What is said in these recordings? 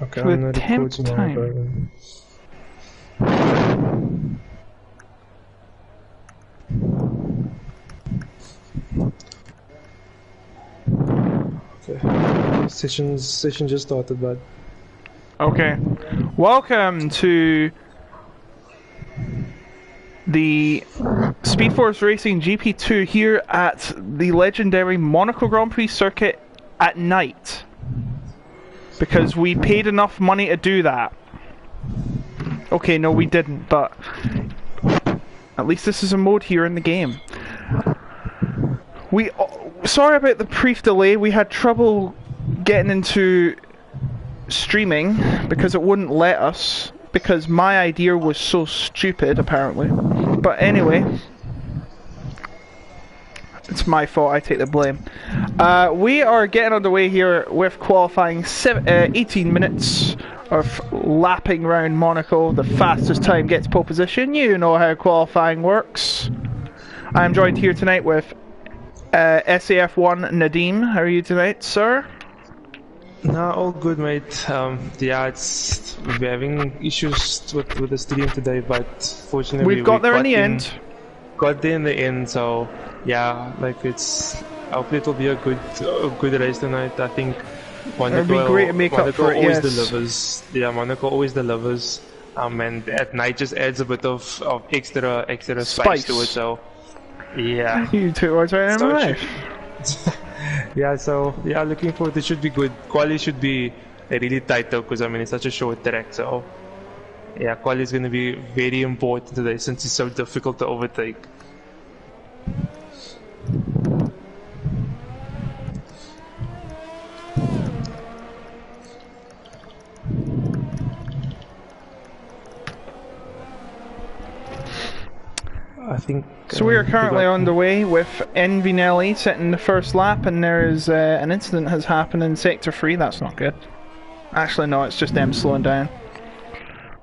Okay, For I'm the not 10th recording. Okay, session just started, but Okay. Welcome to the Speed Force Racing GP2 here at the legendary Monaco Grand Prix circuit at night. Because we paid enough money to do that. Okay, no we didn't, but at least this is a mode here in the game. Sorry about the brief delay, we had trouble getting into streaming because it wouldn't let us, because my idea was so stupid apparently. But anyway, it's my fault, I take the blame. We are getting underway here with qualifying 18 minutes of lapping around Monaco. The fastest time gets pole position. You know how qualifying works. I am joined here tonight with SAF1 Nadim. How are you tonight, sir? no, all good, mate. Yeah, we're having issues with the stream today, but fortunately We've got there in the end. Got there in the end, so yeah, like hopefully it'll be a good race tonight. I think Monaco, It'd be great to make up for it, always yes. delivers. Yeah, Monaco always delivers. And at night just adds a bit of extra spice to it. So yeah. You two words right in my life. Yeah, so yeah, looking forward. It should be good. Quali should be really tight though, because I mean it's such a short track. So yeah, quali is going to be very important today since it's so difficult to overtake. I think. So we are currently on the way with Envinelli setting the first lap, and there is an incident has happened in Sector 3. That's not good. Actually, no, it's just them slowing down.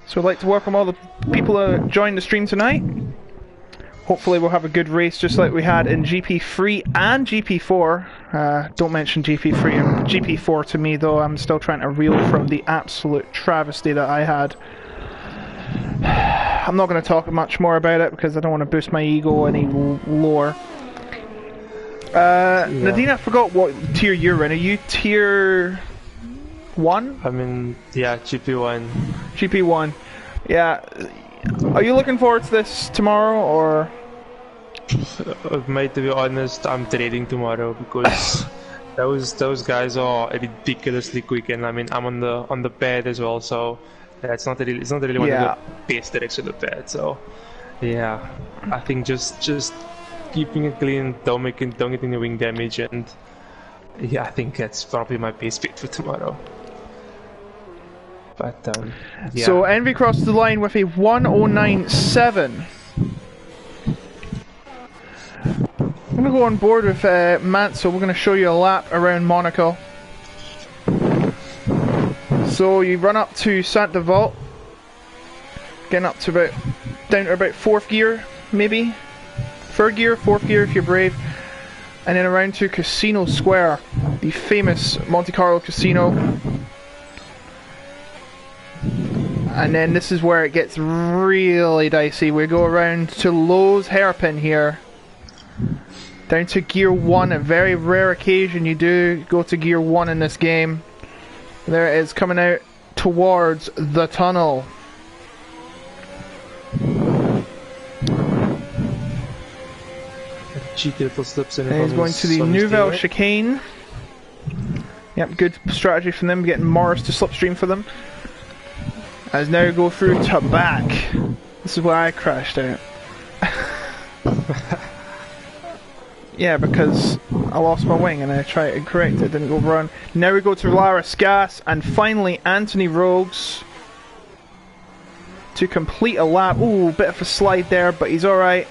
So I'd like to welcome all the people who joined the stream tonight. Hopefully we'll have a good race just like we had in GP3 and GP4. Don't mention GP3 and GP4 to me though, I'm still trying to reel from the absolute travesty that I had. I'm not going to talk much more about it because I don't want to boost my ego any lower. Yeah. Nadine, I forgot what tier you're in. Are you tier 1? I mean, yeah, GP1. GP1. Yeah. Are you looking forward to this tomorrow, or? Mate, to be honest, I'm trading tomorrow because those guys are ridiculously quick, and I mean I'm on the pad as well, so yeah, it's not really one of the best tracks on the pad. So yeah, I think just keeping it clean, don't get any wing damage, and yeah, I think that's probably my best bet for tomorrow. But yeah. So Envy crossed the line with a 1:09.7. I'm going to go on board with Matt, so we're going to show you a lap around Monaco. So you run up to Saint Devault, getting up to down to about 4th gear, maybe? 3rd gear, 4th gear if you're brave. And then around to Casino Square, the famous Monte Carlo casino. And then this is where it gets really dicey. We go around to Lowe's Hairpin here. Down to Gear 1, a very rare occasion you do go to Gear 1 in this game. There it is, coming out towards the tunnel. Cheeky little slips in. And he's going to the Nouvelle Chicane. Yep, good strategy from them, getting Morris to slipstream for them. As now go through to back. This is where I crashed out. Yeah, because I lost my wing and I tried to correct it, didn't go run. Now we go to Laris Gas and finally Anthony Rogues to complete a lap. Ooh, bit of a slide there, but he's alright.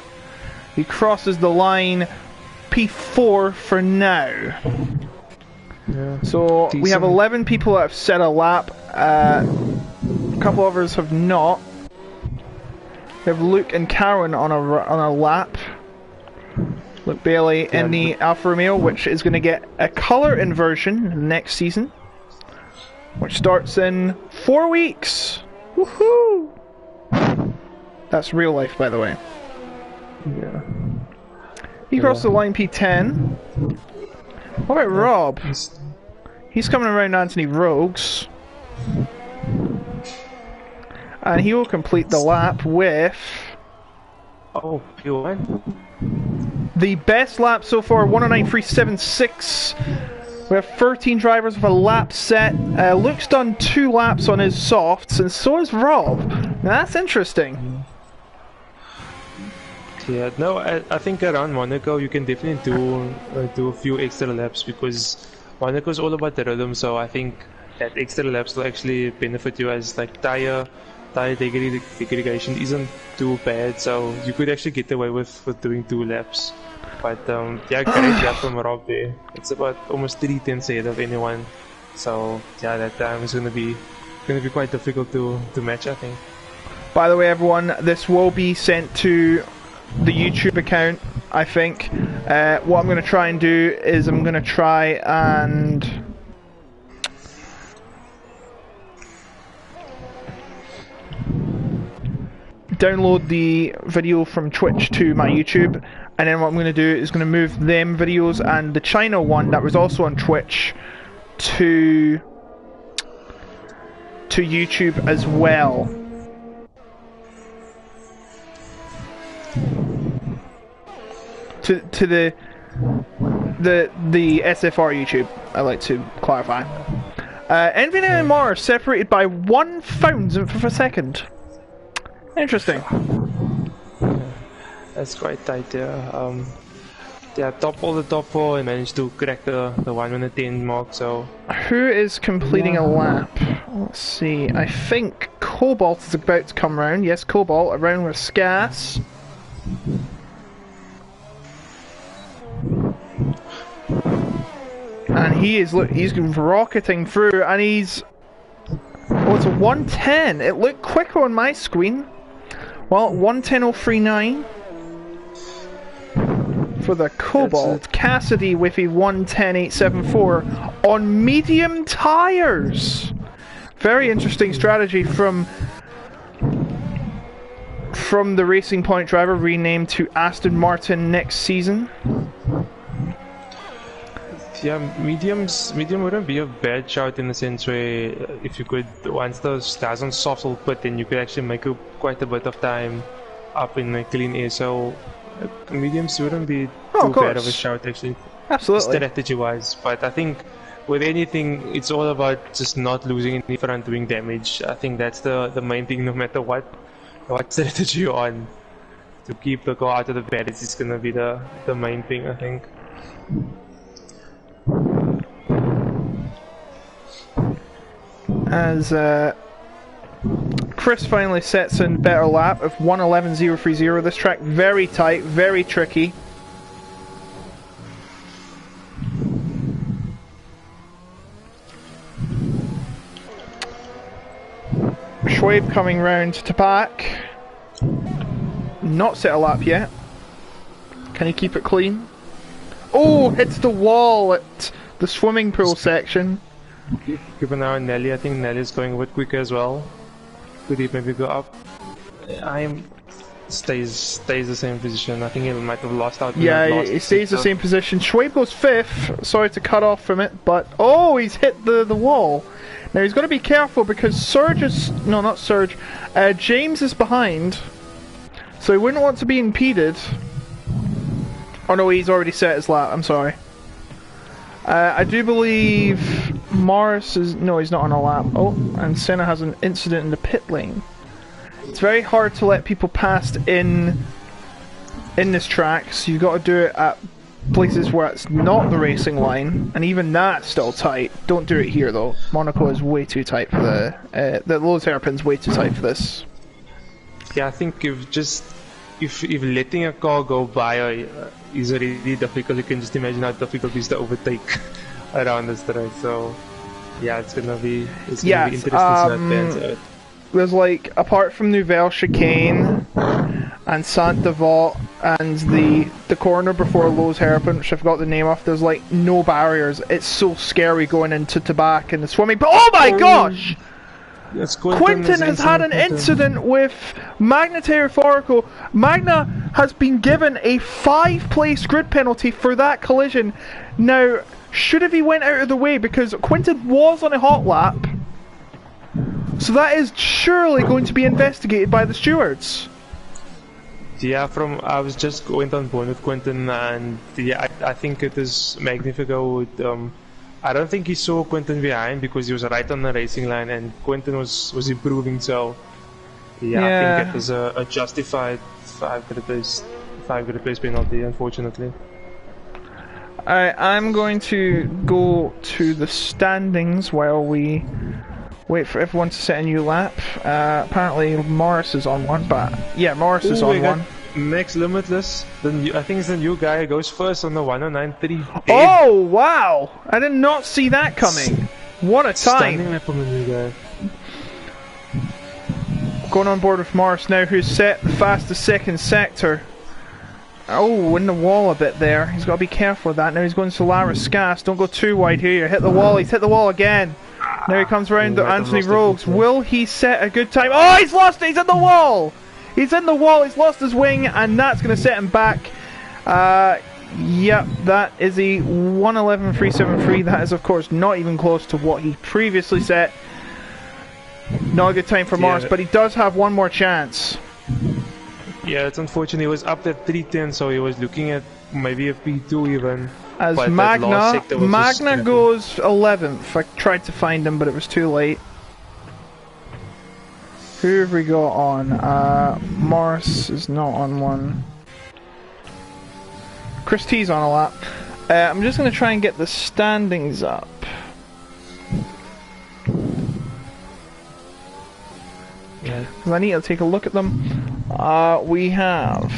He crosses the line. P4 for now. Yeah, so decent. We have 11 people that have set a lap. A couple others have not. We have Luke and Karen on a lap. Luke Bailey in the Alfa Romeo, which is going to get a colour inversion next season, which starts in 4 weeks. Woohoo! That's real life, by the way. Yeah. He crossed the line P10. What about Rob? He's coming around Anthony Rogues. And he will complete the lap with... Oh, P1? The best lap so far, 109.376. We have 13 drivers with a lap set. Luke's done 2 laps on his softs, and so has Rob. Now that's interesting. Yeah, no, I think around Monaco you can definitely do a few extra laps, because Monaco is all about the rhythm. So I think that extra laps will actually benefit you, as like tire degradation isn't too bad. So you could actually get away with doing 2 laps. But yeah, great lap from Rob there. It's about almost 3 tenths ahead of anyone. So yeah, that time is gonna be quite difficult to match, I think. By the way, everyone, this will be sent to the YouTube account, I think. What I'm going to try and do is I'm going to try and download the video from Twitch to my YouTube, and then what I'm going to do is going to move them videos and the China one that was also on Twitch to YouTube as well. To the SFR YouTube, I like to clarify. Envy and Mars separated by 1/1000th of a second. Interesting. That's quite tight, yeah. Yeah, all the top 4 and managed to crack the 1 minute 10 mark. So who is completing a lap? Let's see. I think Cobalt is about to come round. Yes, Cobalt around with Scass. And he's rocketing through, and he's... Oh, it's a 110. It looked quicker on my screen. Well, 110.039 for the Cobalt. Cassidy with a 110.874 on medium tires. Very interesting strategy from the Racing Point driver, renamed to Aston Martin next season. Yeah, medium wouldn't be a bad shout, in the sense where if you could, once those tires on soft will put, then you could actually make quite a bit of time up in the clean air. So mediums wouldn't be too bad of a shout, actually. Absolutely. Strategy wise, but I think with anything, it's all about just not losing any front wing damage. I think that's the main thing, no matter what strategy you're on. To keep the car out of the barriers is gonna be the main thing, I think. As Chris finally sets in better lap of 1:11.030. This track very tight, very tricky. Schwabe coming round to back. Not set a lap yet. Can he keep it clean? Oh, hits the wall at the swimming pool section. Keep an eye on Nelly. I think Nelly's going a bit quicker as well. Could he maybe go up? Stays the same position. I think he might have lost out. Yeah, he stays the same position. Schwabe goes 5th. Sorry to cut off from it, but oh, he's hit the wall. Now he's got to be careful because James is behind, so he wouldn't want to be impeded. Oh no, he's already set his lap. I'm sorry. I do believe Morris is... No, he's not on a lap. Oh, and Senna has an incident in the pit lane. It's very hard to let people past in this track, so you've got to do it at places where it's not the racing line, and even that's still tight. Don't do it here though. Monaco is way too tight for the Lowe's hairpin's way too tight for this. Yeah, I think if letting a car go by is already difficult, you can just imagine how difficult it is to overtake around this track. So yeah, it's gonna be interesting to see that pans out. There's like, apart from Nouvelle Chicane and Saint-Devote and the corner before Lowe's Hairpin, which I forgot the name of. There's like no barriers. It's so scary going into Tabac and the swimming pool. Oh my gosh! Yes, Quinton has had an incident with Magna Terriforico. Magna has been given a 5-place grid penalty for that collision. Now, should have he went out of the way, because Quinton was on a hot lap. So that is surely going to be investigated by the stewards. Yeah, I was just going on board with Quinton, and yeah, I think it is Magnifico with, I don't think he saw Quinton behind because he was right on the racing line, and Quinton was improving. So yeah, I think it was a justified 5 grid pace penalty, unfortunately. Alright, I'm going to go to the standings while we wait for everyone to set a new lap. Apparently Morris is on one, but yeah, Morris is on one. Max Limitless, I think it's the new guy who goes first on the 109.3. Oh wow! I did not see that coming. What a time! Standing lap on the new guy. Going on board with Morris now, who's set the fastest second sector. Oh, in the wall a bit there. He's got to be careful with that. Now he's going to Solaris Gas. Don't go too wide here. Hit the wall. He's hit the wall again. Now he comes around to Anthony Rogues. Will he set a good time? Oh, he's lost it! He's in the wall! He's in the wall, he's lost his wing, and that's going to set him back. Yep, that is a 1:11.373. That is, of course, not even close to what he previously set. Not a good time for Morris, but he does have one more chance. Yeah, it's unfortunate. He was up at 3:10, so he was looking at maybe a P2 even. As Magna goes 11th. I tried to find him, but it was too late. Who have we got on? Morris is not on one. Chris T's on a lap. I'm just going to try and get the standings up. Yeah. I need to take a look at them. We have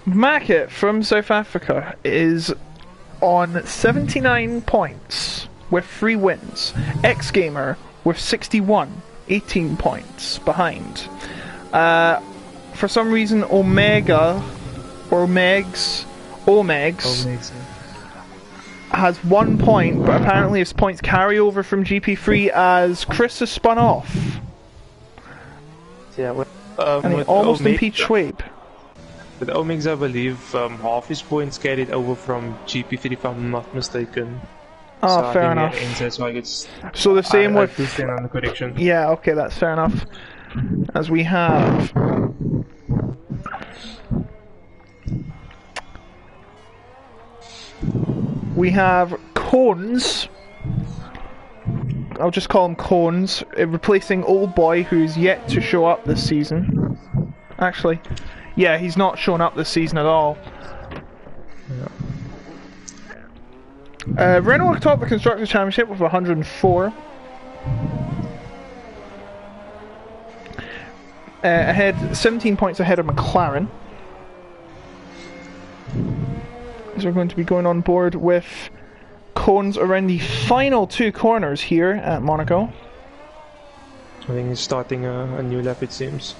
Mackett from South Africa is on 79 points with 3 wins. X-Gamer with 61, 18 points behind. For some reason, Omegs has 1 point, but apparently his points carry over from GP3 as Chris has spun off. Yeah, and he almost impeached Schwab. With Omegs, I believe half his points carried over from GP3, if I'm not mistaken. Oh, so fair enough. So the same with... on the correction. Yeah, okay, that's fair enough. As we have... We have Cones. I'll just call him Cones, replacing Old Boy, who's yet to show up this season. Actually, yeah, he's not shown up this season at all. Renault topped the Constructors' Championship with 104. Ahead, 17 points ahead of McLaren. So we're going to be going on board with Cones around the final 2 corners here at Monaco. I think he's starting a new lap, it seems.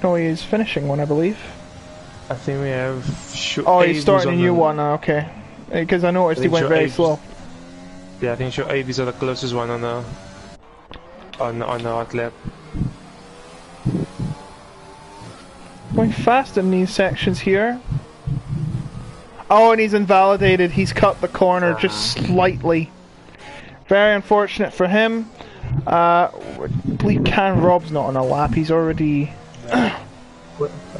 No, he's finishing one, I believe. I think we have... he's starting a new one, okay. Because I noticed he went very slow. Yeah, I think Avies are the closest one on the hot lap. Going fast in these sections here. Oh, and he's invalidated. He's cut the corner just slightly. Very unfortunate for him. I believe Can Rob's not on a lap. He's already...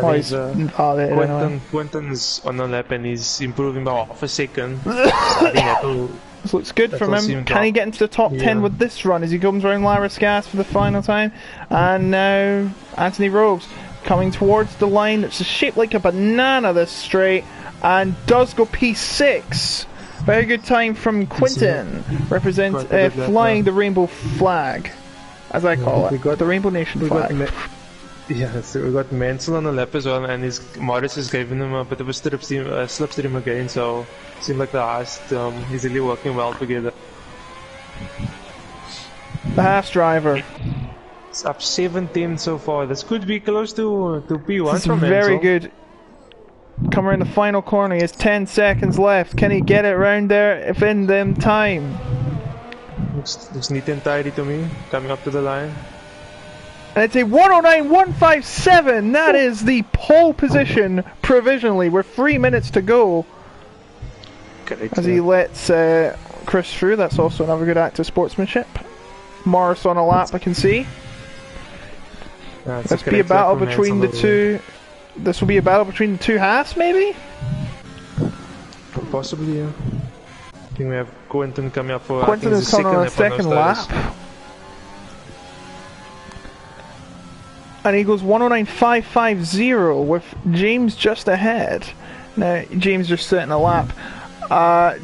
he's invalidated. Quentin's on a lap and he's improving by half a second. This looks good from him. Can he get into the top 10 with this run as he comes around Lyris Gas for the final time? And now Anthony Rogues coming towards the line. It's shaped like a banana this straight. And does go P6. Very good time from Quinton. Represents flying the rainbow flag, as I call it. The Rainbow Nation flag. So we got Mansell on the lap as well, and Morris is giving him a bit of a slipstream again. So it seems like the Haas is really working well together. The Haas driver. It's up 7-10 so far. This could be close to P1 This is from very Ansel. good. Come around the final corner. He has 10 seconds left. Can he get it round there if in them time? Looks neat and tidy to me. Coming up to the line. And it's a 109.157. That is the pole position provisionally with 3 minutes to go. Correct, As he lets Chris through. That's also another good act of sportsmanship. Morris on a lap, I can see. Let's be a battle between the two. This will be a battle between the two halves, maybe? Possibly, yeah. I think we have Quentin coming up for Quentin is coming on the second lap. And he goes 109.550 with James just ahead. Now, James just setting a lap.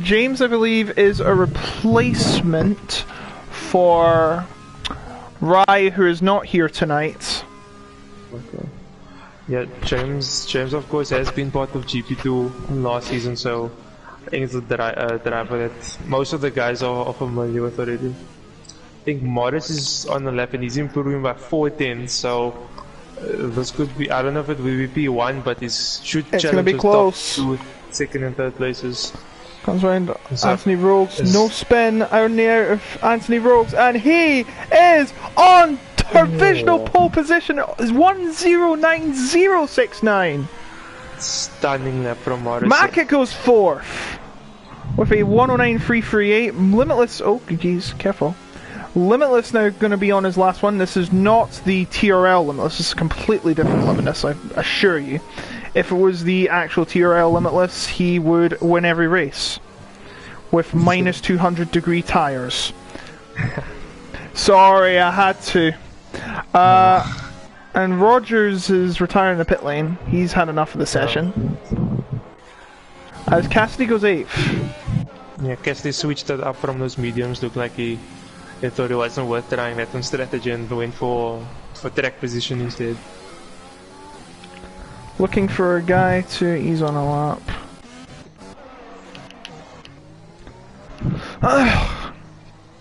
James, I believe, is a replacement for Rye, who is not here tonight. Okay. Yeah, James of course has been part of GP2 last season, so I think it's a driver that most of the guys are familiar with already. I think Morris is on the lap and he's improving by 4 tenths, so this could be, I don't know if it will be P1, but it should challenge the top 2 second and third places. Comes round Anthony Rogues, no spin out in the air of Anthony Rogues, and he is on provisional pole position. Is 109.069. Stunning lap from Morris. Mackett goes fourth with a 109.338. Limitless, oh geez, careful. Limitless now going to be on his last one. This is not the TRL Limitless, this is a completely different Limitless, I assure you. If it was the actual TRL Limitless, he would win every race with minus 200 degree tires. Sorry, I had to. And Rogers is retiring the pit lane. He's had enough of the session. As Cassidy goes 8th. Yeah, Cassidy switched it up from those mediums. Looked like he thought it wasn't worth trying that on strategy and went for track position instead. Looking for a guy to ease on a lap.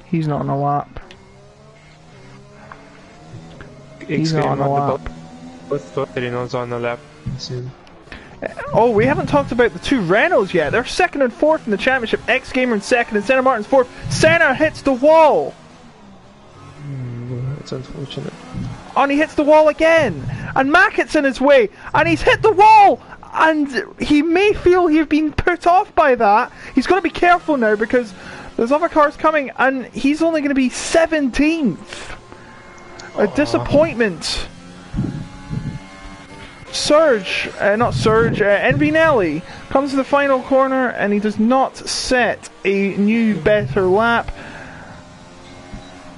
He's not on a lap. He's not on a lap. Both Reynolds on the lap soon. Oh, we haven't talked about the two Renaults yet. They're second and fourth in the championship. X Gamer in second and Senna Martin's fourth. Senna hits the wall. That's unfortunate. And he hits the wall again. And Mackett's in his way. And he's hit the wall. And he may feel he's been put off by that. He's got to be careful now because there's other cars coming. And he's only going to be 17th. A disappointment. Envinelli comes to the final corner and he does not set a new better lap.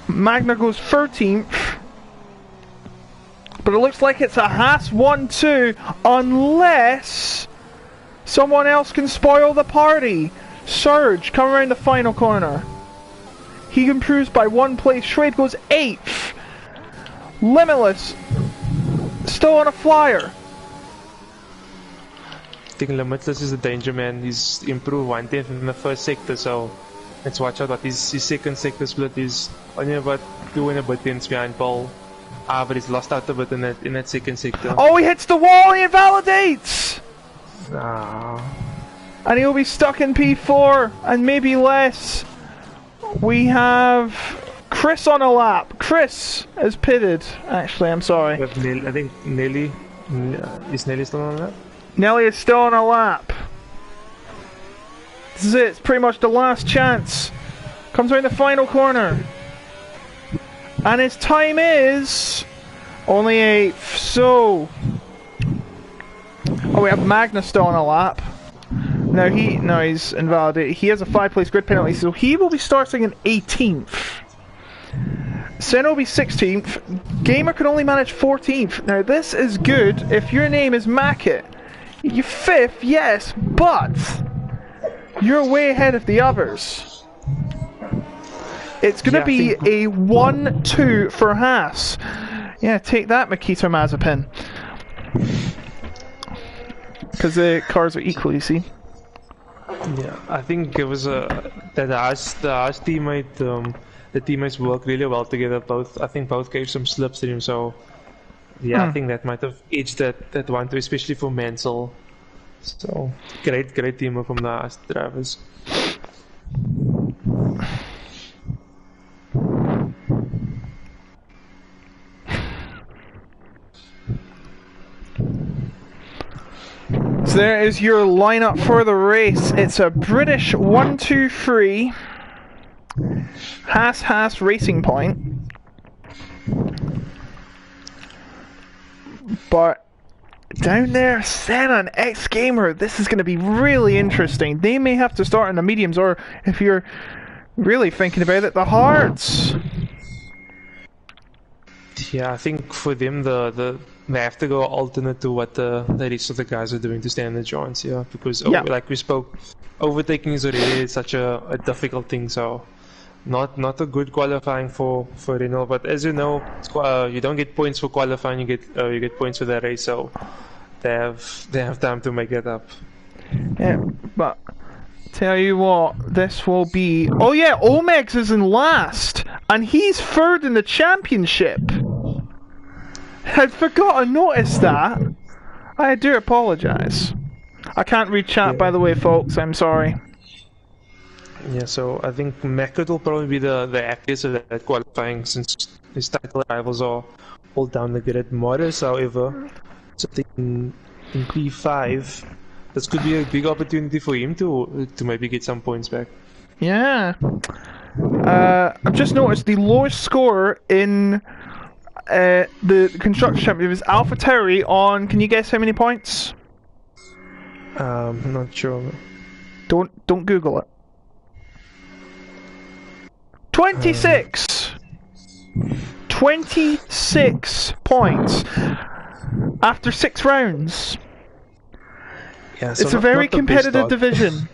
Magna goes 13th. But it looks like it's a Haas 1-2 unless someone else can spoil the party. Surge come around the final corner. He improves by 1 place. Schrade goes 8th. Limitless still on a flyer. I think Limitless is a danger man. He's improved 1 tenth in the first sector, so let's watch out what his second sector split is. Only about 2 and a bit tenths behind Paul. But he's lost out a bit in that second sector. Oh, he hits the wall, he invalidates! Ah. And he'll be stuck in P4, and maybe less. We have Chris on a lap. Chris is pitted. Actually, I'm sorry. I think Nelly. Is Nelly still on a lap? Nelly is still on a lap. This is it. It's pretty much the last chance. Comes around the final corner. And his time is only 8th. So. Oh, we have Magnus still on a lap. No, he's invalidated. He has a 5-place grid penalty, so he will be starting in 18th. Senna will be 16th. Gamer can only manage 14th. Now, this is good if your name is Mackett. You're 5th, yes, but you're way ahead of the others. It's going to be a 1-2 for Haas. Yeah, take that, Makito Mazepin. Because the cars are equal, you see. Yeah, I think it was the Haas teammate the teammates work really well together. I think both gave some slipstream, so yeah, I think that might have edged that one too, especially for Mansell. So great teamwork from the drivers. So there is your lineup for the race. It's a British 1-2-3 Haas Racing Point. But down there, Senna and X Gamer, this is going to be really interesting. They may have to start in the mediums, or if you're really thinking about it, the hards. Yeah, I think for them, they have to go alternate to what the rest of the guys are doing to stand the chance, yeah. Because, like we spoke, overtaking is already such a difficult thing, so not a good qualifying for Renault. But as you know, you don't get points for qualifying, you get points for the race, so they have time to make it up. Yeah, but tell you what, this will be... Oh yeah, Omegs is in last, and he's third in the championship. I'd forgot to notice that. I do apologise. I can't read chat, by the way, folks. I'm sorry. Yeah, so I think Meckert will probably be the happiest of that qualifying, since his title rivals are all down the grid. Morris, however, sitting in P5, this could be a big opportunity for him to maybe get some points back. Yeah. I've just noticed the lowest score in the construction championship is Alpha Terry on. Can you guess how many points? Not sure. Don't Google it. 26. 26 points after 6 rounds. Yeah, so it's a very competitive division.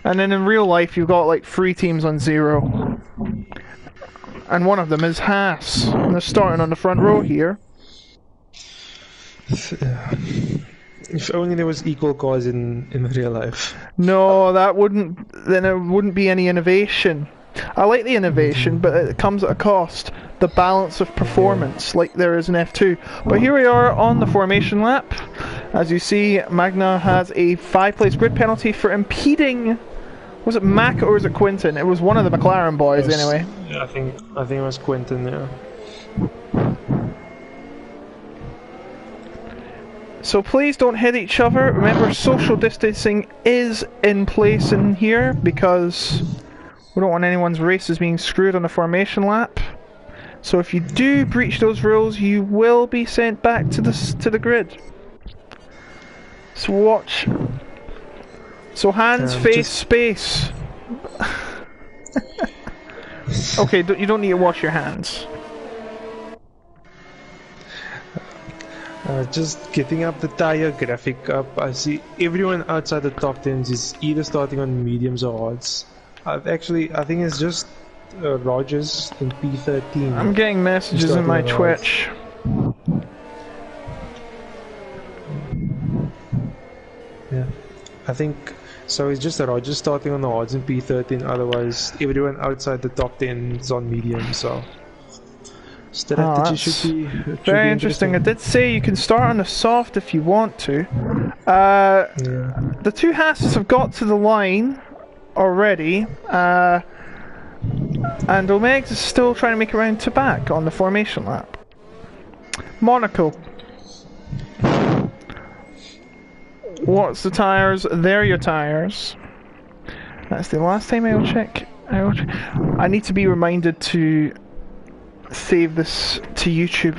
And then in real life, you've got like 3 teams on 0. And one of them is Haas. And they're starting on the front row here. If only there was equal cause in real life. No, then it wouldn't be any innovation. I like the innovation, but it comes at a cost. The balance of performance, like there is in F2. But here we are on the formation lap. As you see, Magna has a 5-place grid penalty for impeding... Was it Mac or was it Quinton? It was one of the McLaren boys, anyway. Yeah, I think it was Quinton, yeah. So please don't hit each other. Remember, social distancing is in place in here because we don't want anyone's races being screwed on the formation lap. So if you do breach those rules, you will be sent back to the grid. So watch. So hands, face, space. Okay, you don't need to wash your hands. Just getting up the tire graphic up, I see everyone outside the top 10s is either starting on mediums or hards. I think it's just Rogers in P13. I'm getting messages in my Twitch. Yeah, I think so. It's just Rogers starting on the hards in P13. Otherwise, everyone outside the top 10 is on medium. So strategy should be very interesting. I did say you can start on the soft if you want to. The 2 Hasses have got to the line already, and Omegs is still trying to make it round to back on the formation lap. Monaco. What's the tyres? They're your tyres. That's the last time I will check. I need to be reminded to save this to YouTube.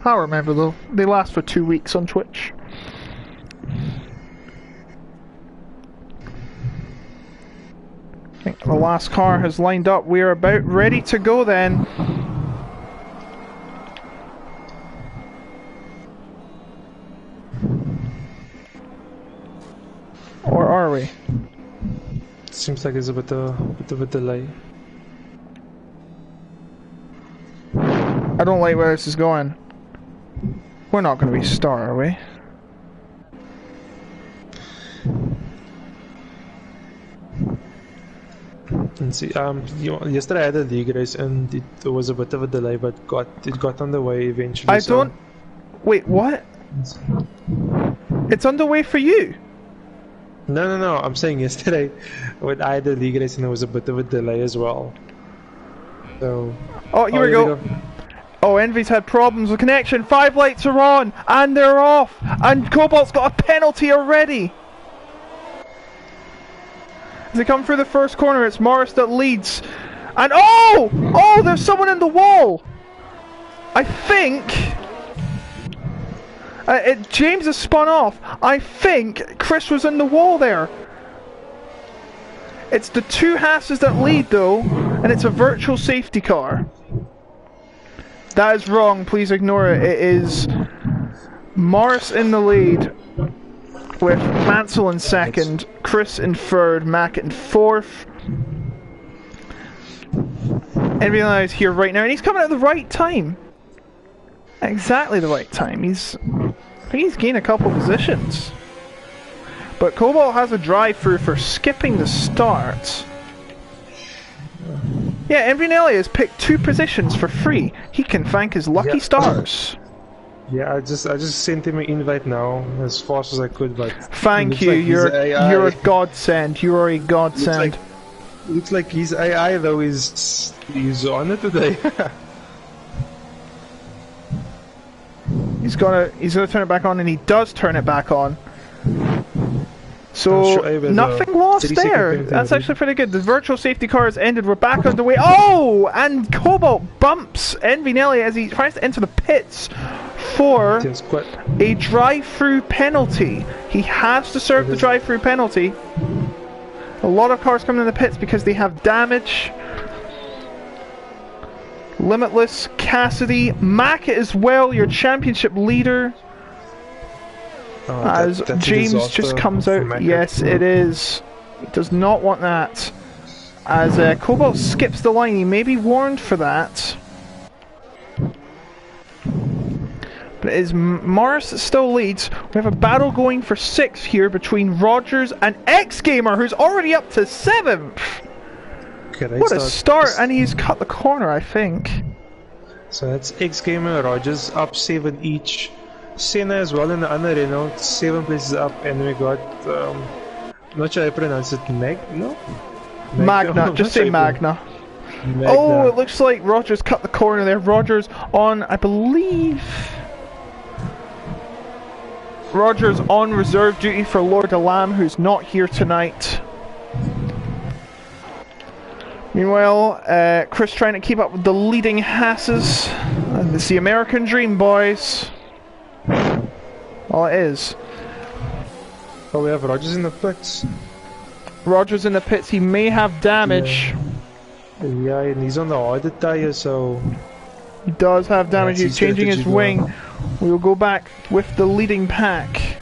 I'll remember though. They last for 2 weeks on Twitch. I think the last car has lined up. We are about ready to go then. Or are we? Seems like there's a bit of a delay. I don't like where this is going. We're not going to restart, are we? And see, yesterday I had a league race and it was a bit of a delay, but it got underway eventually. Wait, what? It's underway for you? No. I'm saying yesterday when I had a league race and there was a bit of a delay as well. So. Oh, here we go. Oh, Envy's had problems with connection. 5 lights are on and they're off. And Cobalt's got a penalty already. As they come through the first corner, it's Morris that leads. And oh, there's someone in the wall. I think James has spun off. I think Chris was in the wall there. It's the 2 Hasses that lead though, and it's a virtual safety car. That is wrong, please ignore it. It is Morris in the lead with Mansell in second, Chris in third, Mac in fourth. Envy is here right now, and he's coming at the right time. Exactly the right time. I think he's gained a couple positions. But Cobalt has a drive-through for skipping the start. Yeah, Envinelli has picked 2 positions for free. He can thank his lucky stars. Yeah, I just sent him an invite now as fast as I could, but thank you. Like you're a godsend. You are a godsend. Looks like his AI though is on it today. He's gonna turn it back on, and he does turn it back on. So nothing lost there. That's actually pretty good. The virtual safety car has ended. We're back on the way. Oh, and Cobalt bumps Envinelli as he tries to enter the pits for a drive-through penalty. He has to serve the drive-through penalty. A lot of cars coming in the pits because they have damage. Limitless, Cassidy, Mac as well, your championship leader. As James just comes out. Yes, it is. He does not want that. As Cobalt skips the line, he may be warned for that. But it is Morris that still leads. We have a battle going for 6th here between Rogers and X-Gamer, who's already up to 7th. What a start, and he's cut the corner, I think. So that's X-Gamer and Rogers up 7 each. Senna as well in the other Renault, 7 places up, and we got, I'm not sure how I pronounce it, Magna, just say Magna. Oh, it looks like Rogers cut the corner there. Rogers on, I believe... Rogers on reserve duty for Lord Alam, who's not here tonight. Meanwhile, Chris trying to keep up with the leading Hasses. And it's the American dream, boys. Well, it is. Oh, we have Rogers in the pits. Rogers in the pits, he may have damage. Yeah, and he's on the audit tire, so... He does have damage, he's changing his wing. We will go back with the leading pack.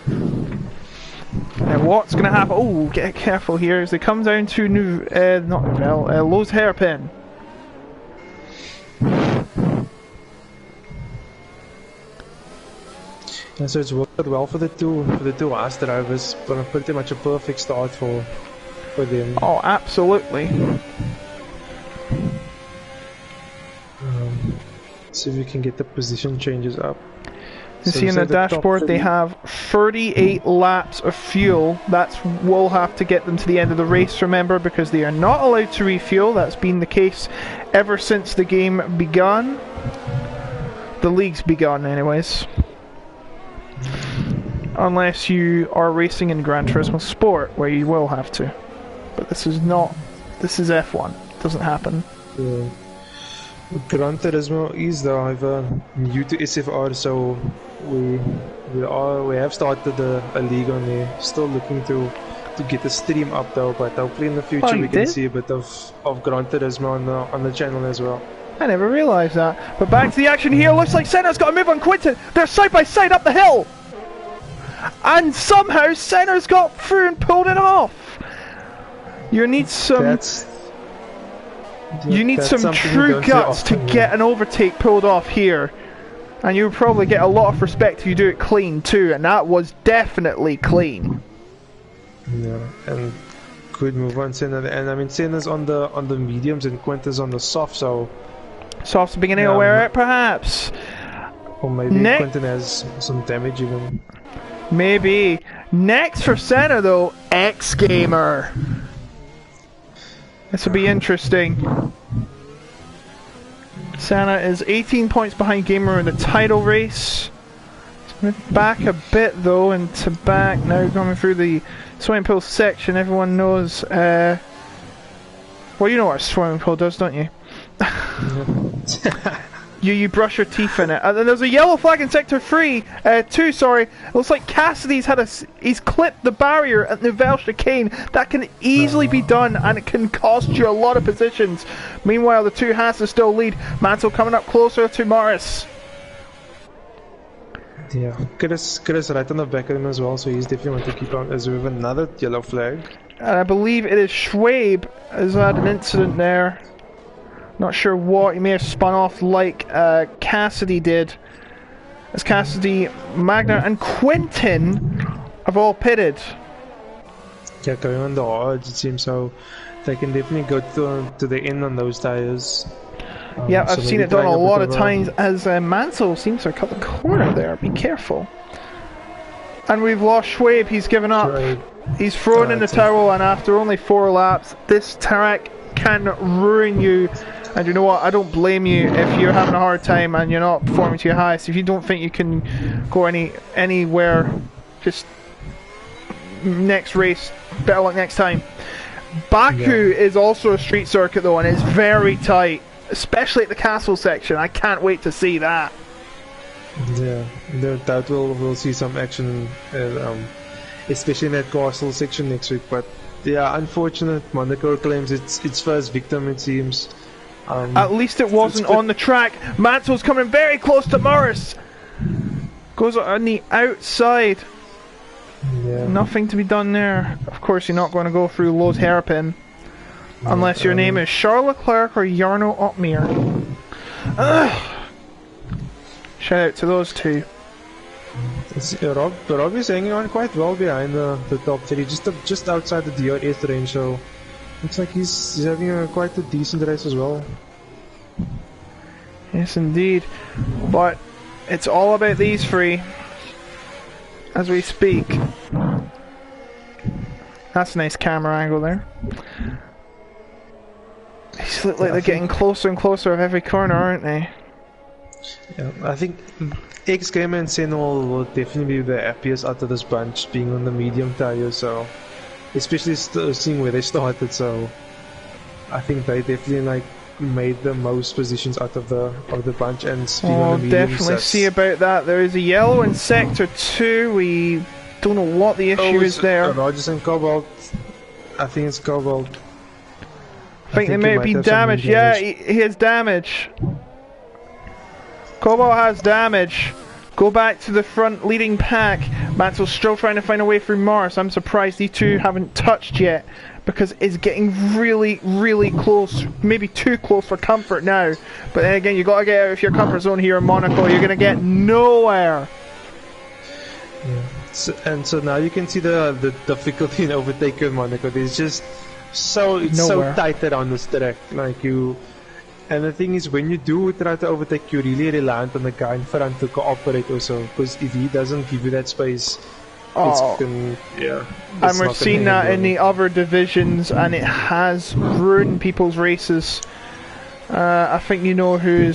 Now what's going to happen? Oh, get careful here as they come down to Lowe's hairpin. Yeah, so it's worked well for the two Haas drivers, but pretty much a perfect start for them. Oh, absolutely. See if we can get the position changes up. You see in the dashboard they have 38 laps of fuel. We'll have to get them to the end of the race, remember, because they are not allowed to refuel. That's been the case ever since the game begun. The league's begun, anyways. Unless you are racing in Gran Turismo Sport, where you will have to. But this is not. This is F1. It doesn't happen. Yeah. Gran Turismo is however new to SFR, so we have started a league on there. Still looking to get the stream up though, but hopefully in the future we can see a bit of Gran Turismo on the channel as well. I never realised that. But back to the action here. Looks like Senna's got a move on Quinton. They're side by side up the hill, and somehow Senna's got through and pulled it off. You need some. You need some true guts to get an overtake pulled off here. And you would probably get a lot of respect if you do it clean too, and that was definitely clean. Yeah, and good move on Senna. And I mean Senna's on the mediums and Quinta's on the soft, so soft's beginning to wear out perhaps. Or maybe Quinton has some damage even. Maybe. Next for Senna though, X Gamer. This will be interesting. Senna is 18 points behind Gamer in the title race. Let's move back a bit though, into back. Now going through the swimming pool section. Everyone knows, well, you know what a swimming pool does, don't you? You brush your teeth in it. And then there's a yellow flag in sector 2, sorry. It looks like Cassidy's he's clipped the barrier at Nouvelle Chicane. That can easily be done, and it can cost you a lot of positions. Meanwhile, the two has to still lead. Mansell coming up closer to Morris. Yeah, Chris right on the back of him as well, so he's definitely want to keep on as we have another yellow flag. And I believe it is Schwabe has had an incident there. Not sure what, he may have spun off like Cassidy did. As Cassidy, Magna and Quinton have all pitted. Yeah, going on the odds it seems, so they can definitely go to the end on those tires. Yeah, I've seen it done a lot of times as Mansell seems to cut the corner there, be careful. And we've lost Schwabe, he's given up. He's thrown in the towel, and after only 4 laps, this track can ruin you. And you know what, I don't blame you if you're having a hard time and you're not performing to your highest. If you don't think you can go anywhere, just next race, better luck next time. Baku is also a street circuit though, and it's very tight, especially at the castle section. I can't wait to see that. Yeah, that we'll see some action, especially in that castle section next week. But yeah, unfortunate, Monaco claims its first victim, it seems. At least it wasn't on the track. Mansell's coming very close to Morris. Goes on the outside. Yeah. Nothing to be done there. Of course, you're not going to go through Lowe's hairpin. Unless your name is Charles Leclerc or Jarno Opmeer. Shout out to those two. Rob is hanging on quite well behind the top 3, just outside the DRS range, so looks like he's having quite a decent race as well. Yes, indeed. But it's all about these 3 as we speak. That's a nice camera angle there. These look like they're getting closer and closer of every corner, aren't they? Yeah, I think X Gamer and Senna will definitely be the happiest out of this bunch, being on the medium tire, so especially seeing where they started, so I think they definitely made the most positions out of the bunch, and being on the medium. Definitely see about that. There is a yellow in sector 2. We don't know what the issue is there. Rogers and Cobalt. I think it's Cobalt. I think they may have been damaged. Yeah, he has damage. Cobalt has damage. Go back to the front leading pack. Mansell's still trying to find a way through Morris. I'm surprised these two haven't touched yet, because it's getting really, really close. Maybe too close for comfort now. But then again, you got to get out of your comfort zone here in Monaco. You're going to get nowhere. Yeah. So now you can see the difficulty in overtaking in Monaco. It's just so tight around this track. And the thing is, when you do try to overtake, you're really reliant on the guy in front to cooperate also, because if he doesn't give you that space, and we're seeing that in the other divisions, and it has ruined people's races. I think you know who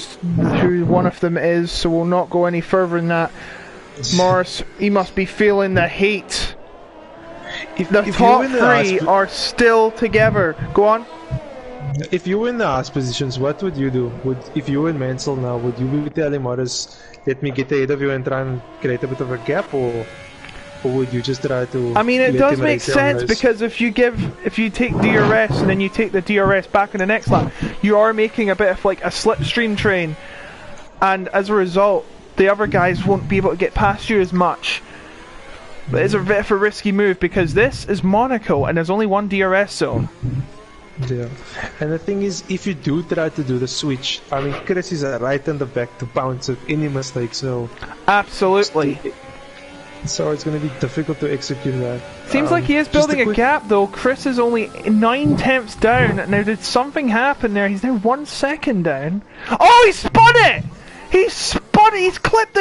one of them is, so we'll not go any further than that. Morris, he must be feeling the heat. The top 3 are still together. Go on. If you were in the last positions, what would you do? If you were in Mansell now, would you be telling Morris, let me get ahead of you and try and create a bit of a gap, or would you just try to... I mean, it does make sense, because if you take DRS and then you take the DRS back in the next lap, you are making a bit of like a slipstream train, and as a result, the other guys won't be able to get past you as much. But it's a bit of a risky move, because this is Monaco and there's only one DRS zone. Yeah, and the thing is, if you do try to do the switch, I mean, Chris is right in the back to bounce with any mistake, so... Absolutely. So it's going to be difficult to execute that. Seems like he is building a gap though. Chris is only 9/10 down. Now did something happen there? He's now 1 second down. Oh, he spun it! He spun it! He's clipped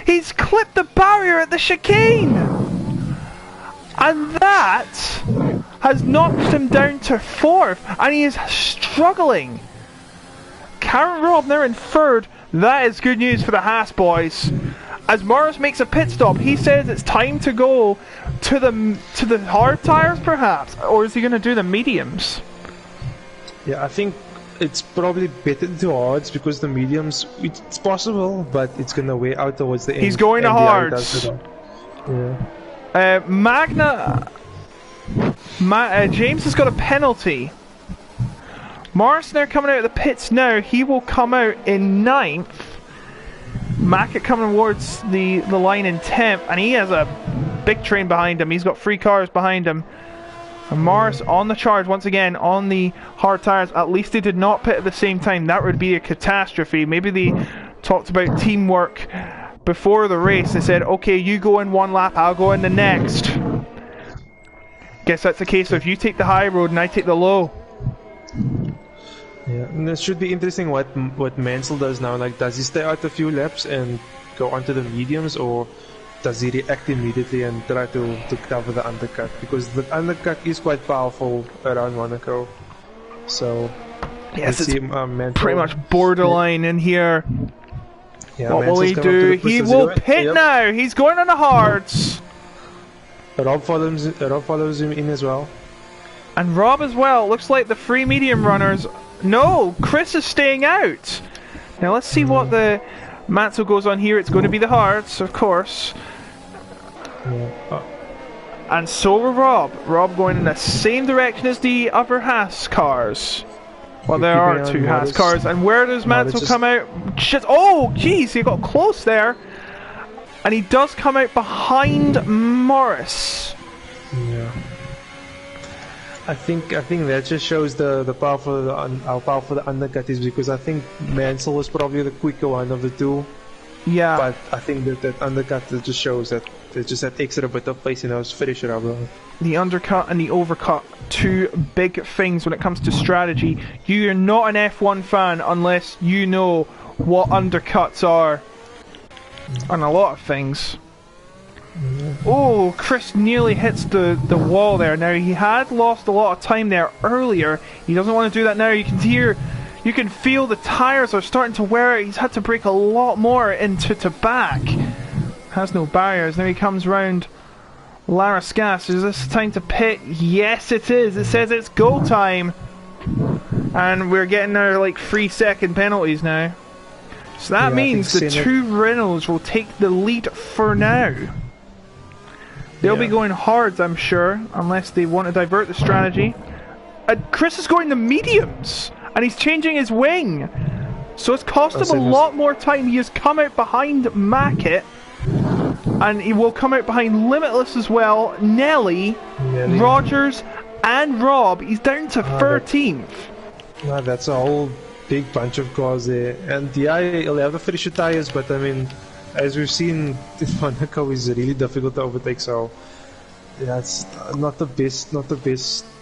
he's clipped the barrier at the chicane! And that has knocked him down to 4th, and he is struggling. Karen Robb now in 3rd. That is good news for the Haas boys. As Morris makes a pit stop, he says it's time to go to the hard tires, perhaps, or is he going to do the mediums? Yeah, I think it's probably better to hards because the mediums, it's possible, but it's going to weigh out towards the end. He's going to hards. Yeah. James has got a penalty. Morris now coming out of the pits now. He will come out in 9th. Mackett coming towards the line in 10th, and he has a big train behind him. He's got 3 cars behind him. And Morris on the charge once again on the hard tires. At least they did not pit at the same time. That would be a catastrophe. Maybe they talked about teamwork before the race. They said, okay, you go in 1 lap, I'll go in the next. Guess that's the case. So if you take the high road and I take the low. Yeah, and it should be interesting what Mansell does now. Like, does he stay out a few laps and go onto the mediums, or does he react immediately and try to cover the undercut? Because the undercut is quite powerful around Monaco. So, yes, it's pretty much borderline in here. Yeah, what will he do? He will pit now. He's going on the hards. Rob follows him in as well. And Rob as well. Looks like the free medium runners. No, Chris is staying out. Now let's see what the Mansell goes on here. It's going to be the hards, of course. Yeah. And so will Rob. Rob going in the same direction as the other Haas cars. Well, there are 2 Haas cars. And where does Mansell come out? Just, oh, jeez, he got close there. And he does come out behind Morris. Yeah. I think that just shows the how powerful the undercut is, because I think Mansell was probably the quicker one of the 2. Yeah. But I think that undercut just shows that there's just that extra bit of pace in those finisher rubber. The undercut and the overcut, 2 big things when it comes to strategy. You're not an F1 fan unless you know what undercuts are on a lot of things. Oh, Chris nearly hits the wall there. Now, he had lost a lot of time there earlier. He doesn't want to do that now. You can feel the tires are starting to wear out. He's had to brake a lot more into back. Has no barriers. Now he comes round Larascas. Is this time to pit? Yes, it is. It says it's go time. And we're getting our, like, 3-second penalties now. So that means the 2 Renaults will take the lead for now. They'll be going hards, I'm sure, unless they want to divert the strategy. And Chris is going the mediums, and he's changing his wing. So it's cost him a lot more time. He has come out behind Mackett, and he will come out behind Limitless as well, Nelly, Rogers, and Rob. He's down to 13th. That's a whole big bunch of cars there. And yeah, he'll have the fresher tires, but I mean, as we've seen, Monaco is really difficult to overtake, so yeah, it's not the best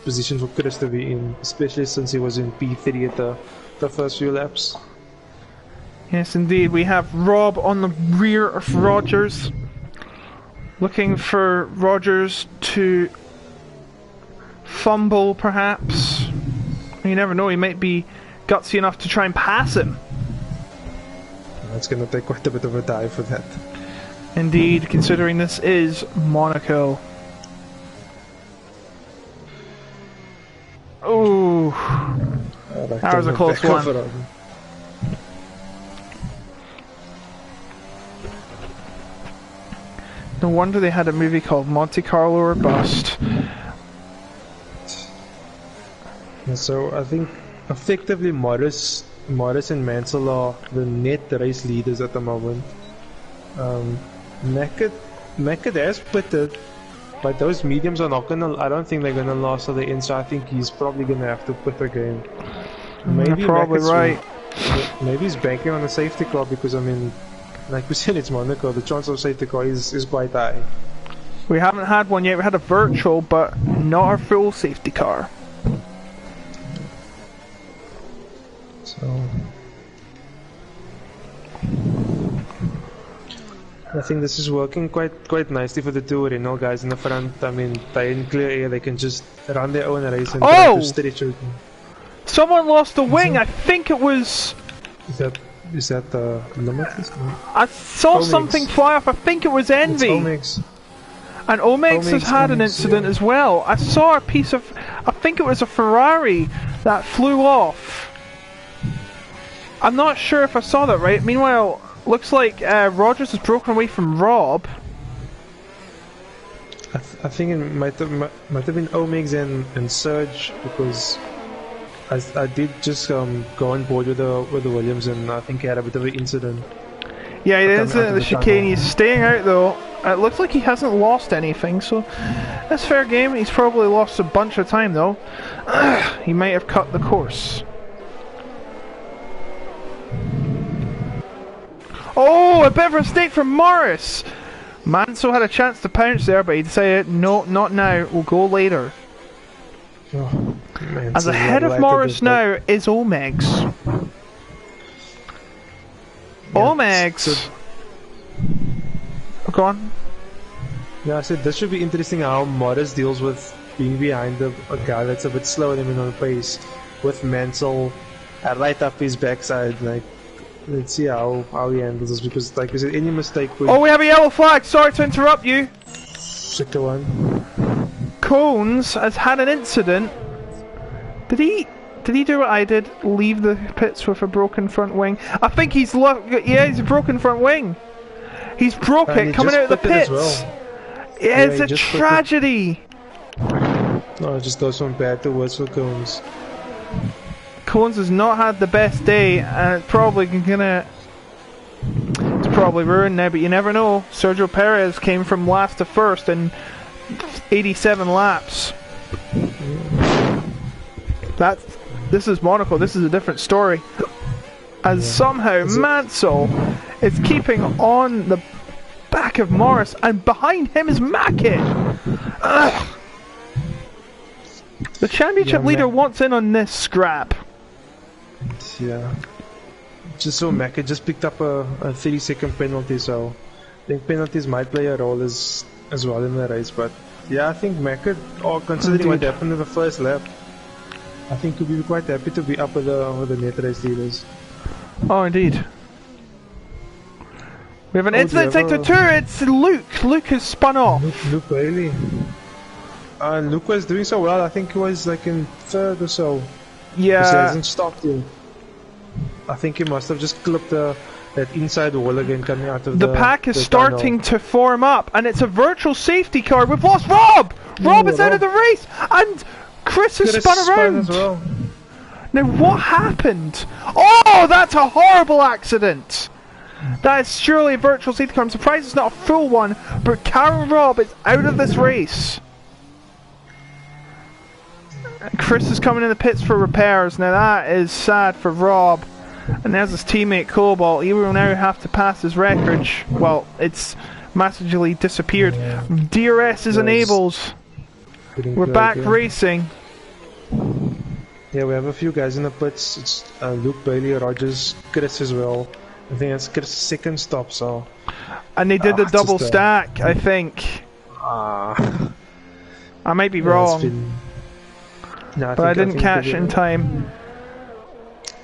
position for Chris to be in, especially since he was in P3 at the first few laps. Yes, indeed. We have Rob on the rear of Rogers, looking for Rogers to fumble, perhaps. You never know, he might be gutsy enough to try and pass him. It's going to take quite a bit of a dive for that. Indeed, considering this is Monaco. Oh, that was a close one. No wonder they had a movie called Monte Carlo or Bust. So I think effectively Morris and Mansell are the net race leaders at the moment. Mackett has pitted, But those mediums are not gonna. I don't think they're gonna last to the end. So I think he's probably gonna have to quit the game. Maybe you're probably right. Maybe he's banking on a safety car because I mean, like we said, it's Monaco. The chance of safety car is quite high. We haven't had one yet. We had a virtual, but not a full safety car. So I think this is working quite nicely for the two Renault guys in the front. I mean, they're in clear air. They can just run their own race and try to stretch it. Someone lost a wing. I think it was. Is that Limitless? No? I saw something fly off. I think it was Envy. It's Omex. And Omex has had an incident as well. I saw a piece of. I think it was a Ferrari that flew off. I'm not sure if I saw that right. Meanwhile, looks like Rogers has broken away from Rob. I think it might have been Omex and Serge because I did just go on board with the Williams and I think he had a bit of an incident. Yeah, he is at the chicane. He's staying out though. It looks like he hasn't lost anything, so that's fair game. He's probably lost a bunch of time though. He might have cut the course. Oh, a bit of a mistake from Morris. Manso had a chance to pounce there, but he decided, no, not now. We'll go later. Oh, As ahead of Morris now is Omegs. Yeah, Omegs. Go on. Yeah, I said this should be interesting how Morris deals with being behind a guy that's a bit slower than him on the pace, with Mansell right up his backside. Like, let's see how he handles this because, like we said, any mistake. Oh, we have a yellow flag. Sorry to interrupt you. Sector one. Cones has had an incident. Did he do what I did? Leave the pits with a broken front wing? I think he's he's a broken front wing. He's broke it coming out of the pits. Well. Yeah, it's a tragedy. No, it just goes from bad to worse for Cones. Cones has not had the best day, and it's probably ruined now. But you never know. Sergio Perez came from last to first in 87 laps. This is Monaco. This is a different story. As somehow Mansell is keeping on the back of Morris, and behind him is Mackett. The championship leader wants in on this scrap. Yeah. Just so Mackett just picked up a 30-second penalty, so I think penalties might play a role as well in the race. But yeah, I think Mackett, considering what happened in the first lap, I think he'll be quite happy to be up with the net race leaders. Oh, indeed. We have an incident sector 2, it's Luke. Luke has spun off. Luke Bailey. Luke was doing so well, I think he was like in third or so. Yeah. He hasn't stopped yet. I think he must have just clipped that inside wall again coming out of the pack is starting to form up, and it's a virtual safety car. We've lost Rob! Rob is out of the race! And Chris has spun around! As well. Now what happened? Oh, that's a horrible accident! That is surely a virtual safety car. I'm surprised it's not a full one, but Carol Rob is out of this race. Chris is coming in the pits for repairs. Now that is sad for Rob. And there's his teammate Cobalt. He will now have to pass his record. Well, it's massively disappeared. DRS is enables. We're back racing. Yeah, we have a few guys in the pits. It's Luke Bailey, Rogers, Chris as well. I think that's Chris' second stop, so... And they did the double stack, I think. I might be wrong. But I didn't catch it in time.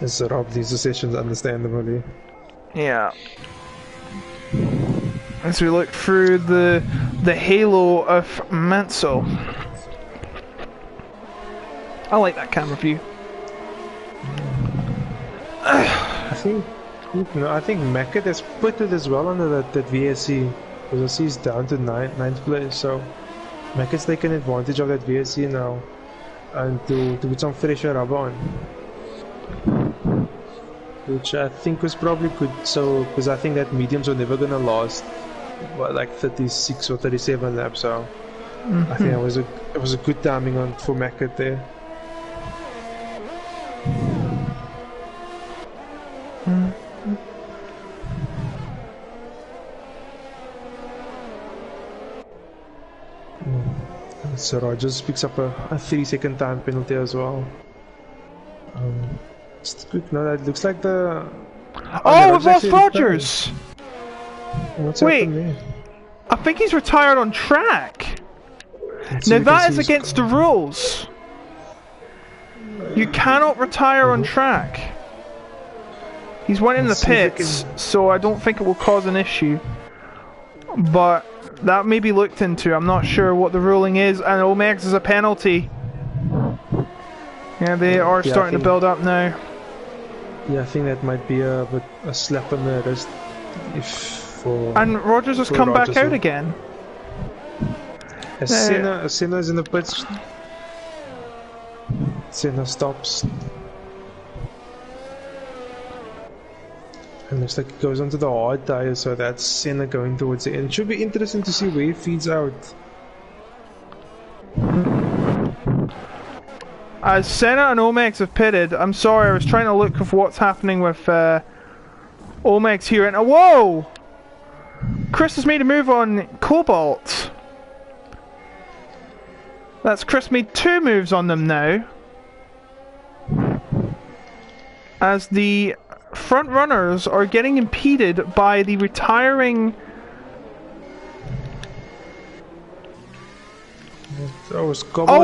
Yes, Rob, these decisions understandably. Yeah. As we look through the halo of Mansell. I like that camera view. I think Mackett has put it as well under that VSC, because I see he's down to ninth place, so Mackett's taken advantage of that VSC now and to put some fresher rubber on, which I think was probably good. So because I think that mediums were never gonna last like 36 or 37 laps, so I think it was a good timing for Mackett there. So Rogers picks up a 3-second time penalty as well. Just a quick note, it looks like the... Oh, we've lost Rogers! What's happened there? I think he's retired on track. Now that is against the rules. You cannot retire on track. He's went in the pits, so I don't think it will cause an issue. But that may be looked into. I'm not sure what the ruling is, and Omegs is a penalty. Yeah, they are starting to build up now. Yeah, I think that might be a slap on the wrist. And Rogers has come back out again. Senna's in the pits. Senna stops. And looks like it goes onto the hard tire, so that's Senna going towards the end. It should be interesting to see where he feeds out. As Senna and Omegs have pitted, I'm sorry, I was trying to look of what's happening with Omegs here, and whoa! Chris has made a move on Cobalt. That's Chris made 2 moves on them now. As the front runners are getting impeded by the retiring... Oh,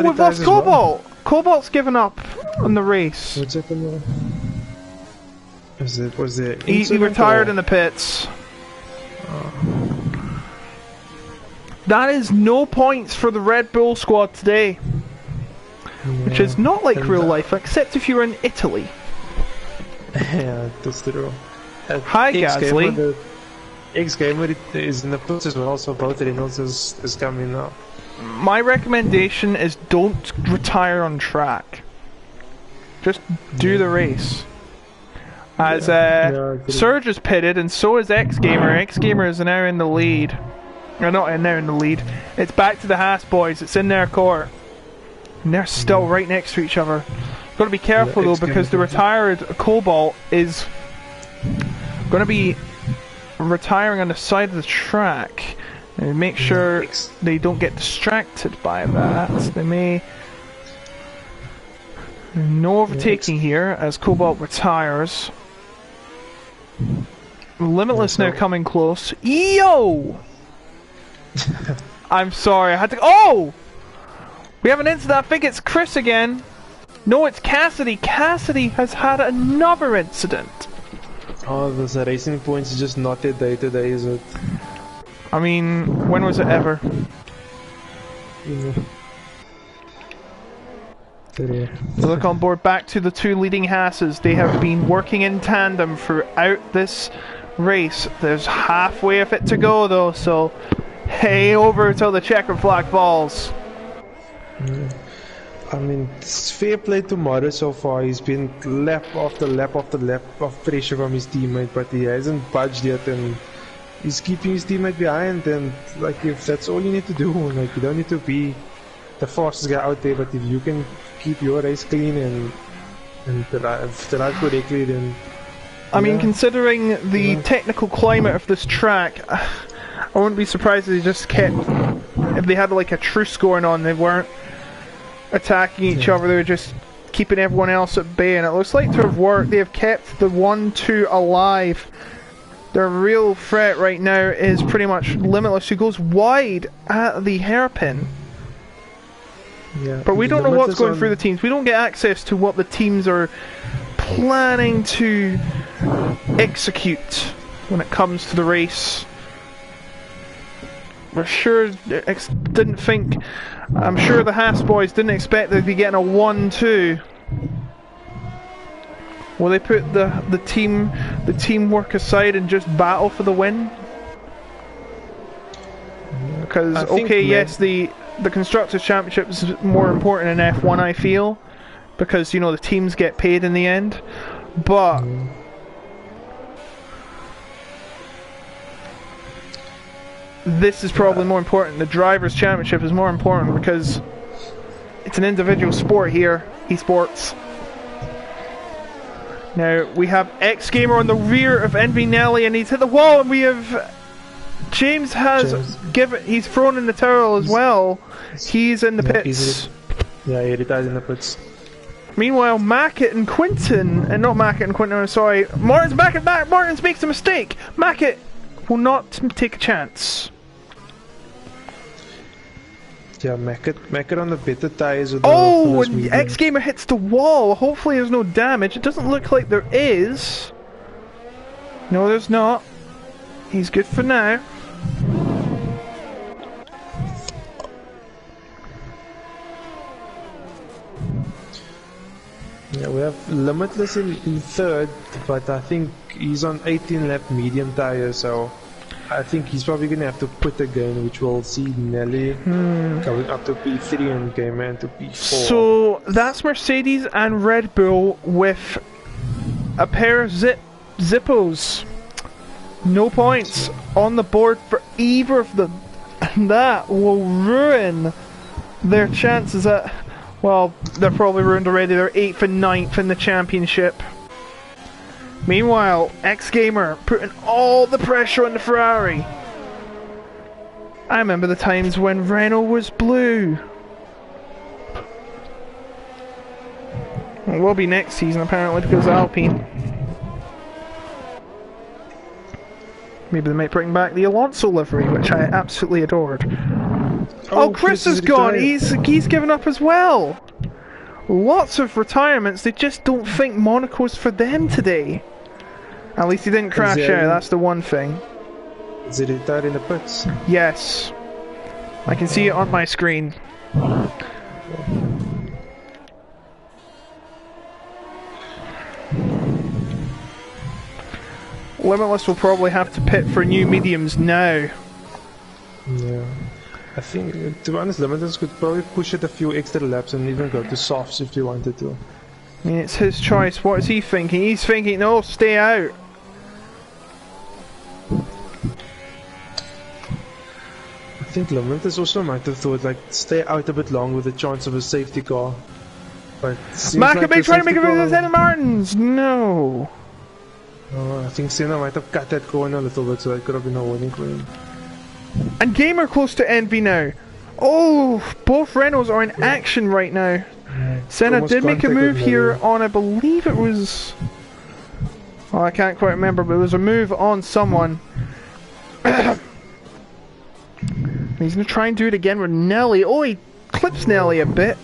we've lost Cobalt! Well. Cobalt's given up on the race. What's happened there? Was it he retired in the pits. That is no points for the Red Bull squad today. Which is not like real life, except if you're in Italy. Yeah, that's true. Hi, Gasly. X-Gamer is in the pits as well, so both Reynolds is coming now. My recommendation is don't retire on track. Just do the race. As Surge is pitted, and so is X-Gamer. X-Gamer is now in the lead. Or not now in the lead. It's back to the Haas boys. It's in their court. And they're still right next to each other. Got to be careful though, because the retired Cobalt is going to be retiring on the side of the track. And make sure they don't get distracted by that. They may... No overtaking here as Cobalt retires. Limitless now coming close. Yo! I'm sorry, I had to... Oh! We have an incident. I think it's Chris again. No, it's Cassidy. Cassidy has had another incident. Oh, there's a Racing Points is just not their day today, is it? I mean, when was it ever? Look on board, back to the 2 leading Haas's. They have been working in tandem throughout this race. There's halfway of it to go though, so hey over till the checkered flag falls. I mean, it's fair play to Mara so far. He's been lap after lap after lap of pressure from his teammate, but he hasn't budged yet, and he's keeping his teammate behind. And like, if that's all you need to do, like, you don't need to be the fastest guy out there, but if you can keep your race clean and drive correctly, then I mean, considering the technical climate of this track, I wouldn't be surprised if they just kept, if they had like a truce going on, they weren't attacking each other, they were just keeping everyone else at bay, and it looks like to have worked. They have kept the 1-2 alive. Their real threat right now is pretty much Limitless, who goes wide at the hairpin. But we don't know what's going through the teams. We don't get access to what the teams are planning to execute when it comes to the race. We're sure didn't think. I'm sure the Haas boys didn't expect they'd be getting a 1-2. Will they put the teamwork aside and just battle for the win? Because yes, the Constructors' Championship is more important in F1, I feel, because, you know, the teams get paid in the end. But... this is probably more important. The Drivers' Championship is more important because it's an individual sport here, esports. Now, we have X-Gamer on the rear of Envy Nelly, and he's hit the wall, and we have... James he's thrown in the towel as well. He's in the pits. He retired in the pits. Meanwhile, Mackett and Quinton, and not Mackett and Quinton, I'm sorry, Martin's back at back, Martin's makes a mistake. Mackett will not take a chance. Yeah, Mackett on the better tires. With and X-Gamer hits the wall. Hopefully there's no damage. It doesn't look like there is. No, there's not. He's good for now. Yeah, we have Limitless in third, but I think he's on 18 lap medium tires, so I think he's probably going to have to put again, which will see Nelly coming up to P3 and Gamer to P4. So that's Mercedes and Red Bull with a pair of Zippos. No points on the board for either of them, and that will ruin their chances at... Well, they're probably ruined already. They're 8th and 9th in the championship. Meanwhile, X-Gamer putting all the pressure on the Ferrari. I remember the times when Renault was blue. It will be next season apparently because Alpine. Maybe they might bring back the Alonso livery, which I absolutely adored. Oh, Chris is gone. He's given up as well. Lots of retirements. They just don't think Monaco's for them today. At least he didn't crash out. That's the one thing. Is he retired in the pits? Yes. I can see it on my screen. Limitless will probably have to pit for new mediums now. Yeah. I think, to be honest, Limitless could probably push it a few extra laps and even go to softs if he wanted to. I mean, it's his choice. What is he thinking? He's thinking, no, stay out. I think Limitless also might have thought, like, stay out a bit long with a chance of a safety car. But Maccabee trying to make it with Senna Martins! No! I think Senna might have cut that corner a little bit, so that could have been a warning for him. And Gamer close to Envy now. Oh, both Renaults are in action right now. Senna did make a move here on, I believe it was... Oh, I can't quite remember, but it was a move on someone. He's going to try and do it again with Nelly. Oh, he clips Nelly a bit.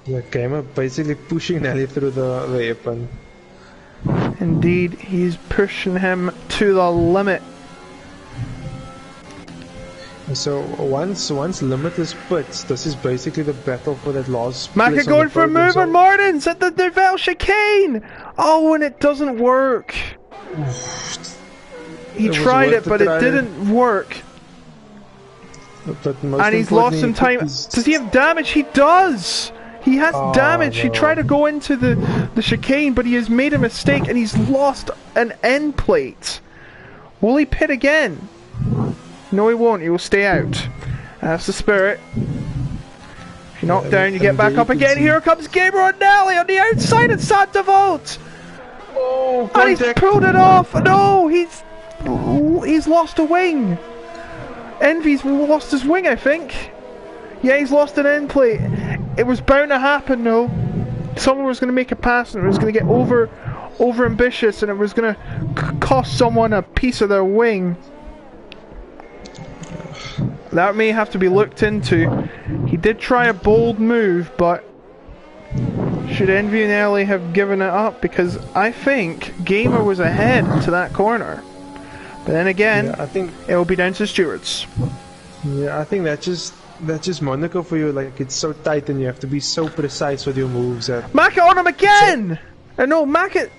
Yeah, Gamer basically pushing Nelly through the apron. Indeed, he's pushing him to the limit. So once Limitless pits, this is basically the battle for that last Maka going for a move on Martins at the Duvel chicane! Oh, and it doesn't work. He tried it, but it didn't work. And he's lost some time. Does he have damage? He does! He has damage. He tried to go into the chicane, but he has made a mistake and he's lost an end plate. Will he pit again? No, he won't. He will stay out. That's the spirit. If you knock down, you get back up again. Here comes Gabriel Nelly on the outside at Santa Vault. Oh, and he's pulled it off. No, he's lost a wing. Envy's lost his wing, I think. Yeah, he's lost an end plate. It was bound to happen, though. Someone was going to make a pass, and it was going to get over ambitious, and it was going to cost someone a piece of their wing. That may have to be looked into. He did try a bold move, but should Envy and Ellie have given it up? Because I think Gamer was ahead to that corner. But then again, yeah, I think it will be down to the stewards. Yeah, I think that's just Monaco for you. Like, it's so tight and you have to be so precise with your moves. Mackett on him again! No, Mackett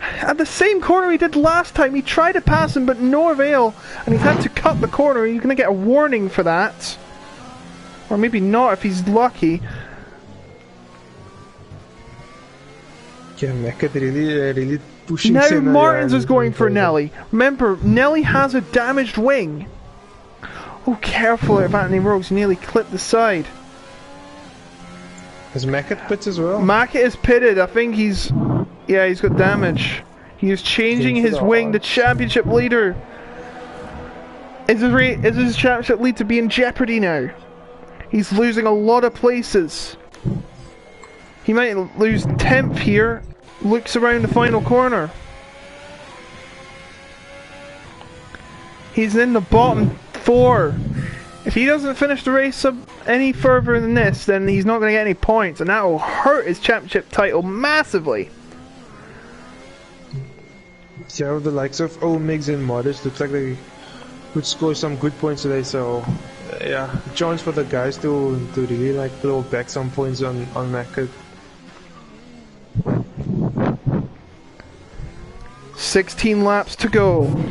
at the same corner he did last time. He tried to pass him, but no avail. And he's had to cut the corner. He's going to get a warning for that. Or maybe not if he's lucky. Yeah, Mackett really pushing. Now Martins is going for Nelly. Remember, Nelly has a damaged wing. Oh, careful of Anthony Rogues, nearly clipped the side. Is Mackett pit as well? Mackett is pitted. I think he's... Yeah, he's got damage. He is changing his wing. The championship leader. Is his championship lead to be in jeopardy now? He's losing a lot of places. He might lose 10th here. Looks around the final corner. He's in the bottom 4. If he doesn't finish the race any further than this, then he's not going to get any points, and that will hurt his championship title massively. Yeah, the likes of Omegs and Modest looks like they could score some good points today, so yeah, chance for the guys to really like blow back some points on Mackett. 16 laps to go.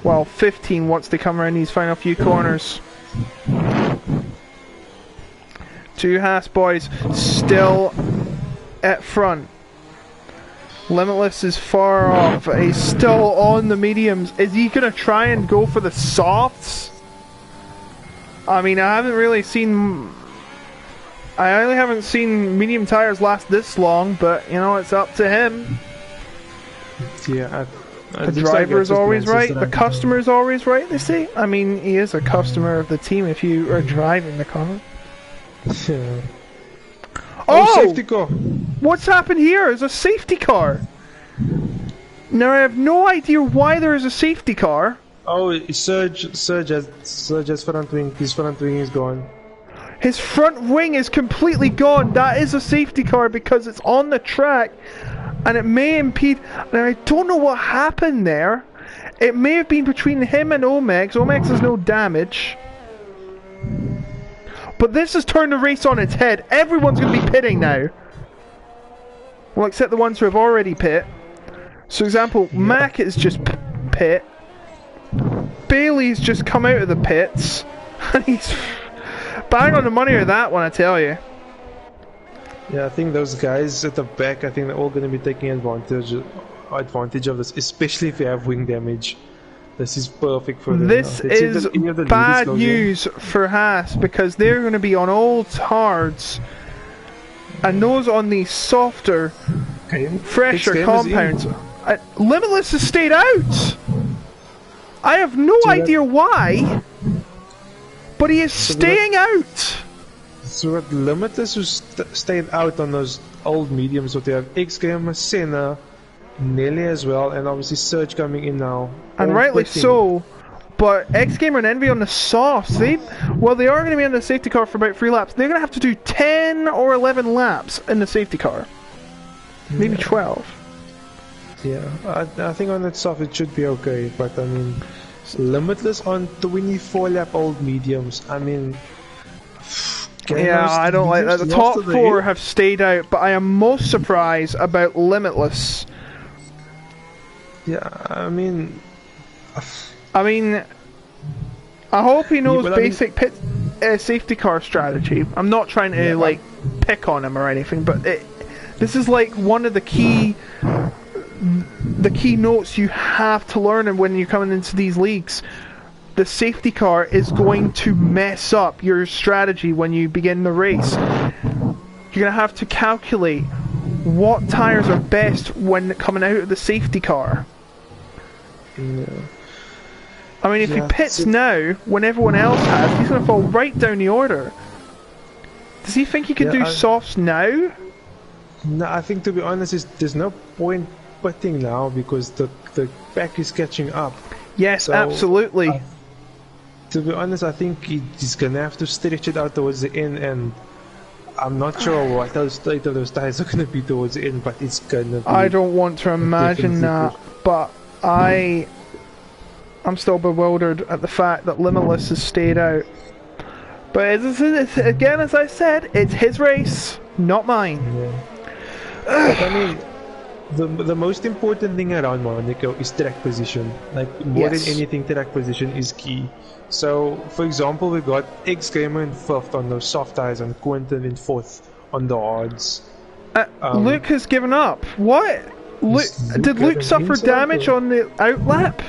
Well, 15 once they come around these final few corners. 2 Haas boys still at front. Limitless is far off. He's still on the mediums. Is he going to try and go for the softs? I mean, I really haven't seen medium tires last this long, but you know, it's up to him. Yeah, the driver is always right. The customer is always right, they say. I mean, he is a customer of the team if you are driving the car. Yeah. Oh! Safety car! What's happened here? There's a safety car. Now, I have no idea why there is a safety car. Oh, Serge's front wing. His front wing is gone. His front wing is completely gone. That is a safety car because it's on the track. And it may impede... Now, I don't know what happened there. It may have been between him and Omegs. Omegs has no damage. But this has turned the race on its head. Everyone's going to be pitting now. Well, except the ones who have already pit. So, for example, yeah. Mac is just pit. Bailey's just come out of the pits. And he's bang on the money with that one, I tell you. Yeah, I think those guys at the back, I think they're all going to be taking advantage of this, especially if you have wing damage. This is perfect for them. This is bad news for Haas because they're going to be on old hards, and those on the softer, fresher compounds. Limitless has stayed out. I have no idea why, but he is staying out. So at Limitless who's staying out on those old mediums, what they have X-Gamer, Senna, Nelly as well, and obviously Surge coming in now. And rightly so, but X-Gamer and Envy on the softs, they are going to be on the safety car for about 3 laps. They're going to have to do 10 or 11 laps in the safety car. Maybe 12. Yeah, I think on that soft it should be okay, but I mean, Limitless on 24 lap old mediums, I mean... Yeah, I don't like that. The top 4 have stayed out, but I am most surprised about Limitless. Yeah, I mean, I hope he knows basic pit safety car strategy. I'm not trying to pick on him or anything, but this is like one of the key notes you have to learn when you're coming into these leagues. The safety car is going to mess up your strategy when you begin the race. You're going to have to calculate what tires are best when coming out of the safety car. Yeah. I mean, if he pits now, when everyone else has, he's going to fall right down the order. Does he think he can do softs now? No, I think to be honest, there's no point pitting now because the back is catching up. Yes, so, absolutely. To be honest, I think he's going to have to stretch it out towards the end, and I'm not sure what the state of those tires are going to be towards the end, but it's going to be... I don't want to imagine that, but I'm still bewildered at the fact that Limitless has stayed out. But again, as I said, it's his race, not mine. Yeah. But I mean... The most important thing around Monaco is track position. Like, more than anything, track position is key. So, for example, we got X-Gamer in 5th on those soft tires and Quentin in 4th on the hards. Luke has given up. What? Did Luke suffer damage on the outlap?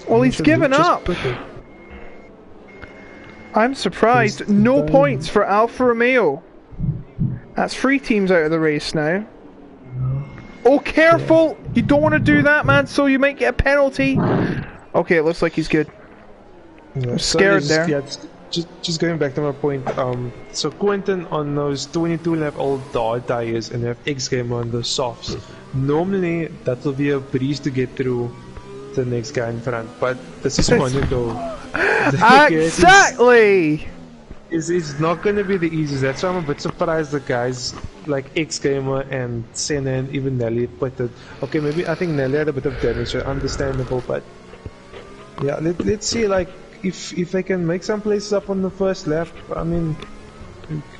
Well, he's given up. I'm surprised. No points for Alfa Romeo. That's 3 teams out of the race now. Oh, careful! You don't want to do that, man, so you might get a penalty. Okay, it looks like he's good. Yeah, I'm scared there. Yeah, just going back to my point. So Quentin on those 22-lap-old hard tires and have X-Gamer on those softs. Normally, that will be a breeze to get through the next guy in front, but this is Monaco. Exactly! It's not going to be the easiest. That's why I'm a bit surprised the guys like X-Gamer and Senna and even Nelly put it. Okay, maybe I think Nelly had a bit of damage, so understandable, but yeah, let's see like if they can make some places up on the first lap. I mean,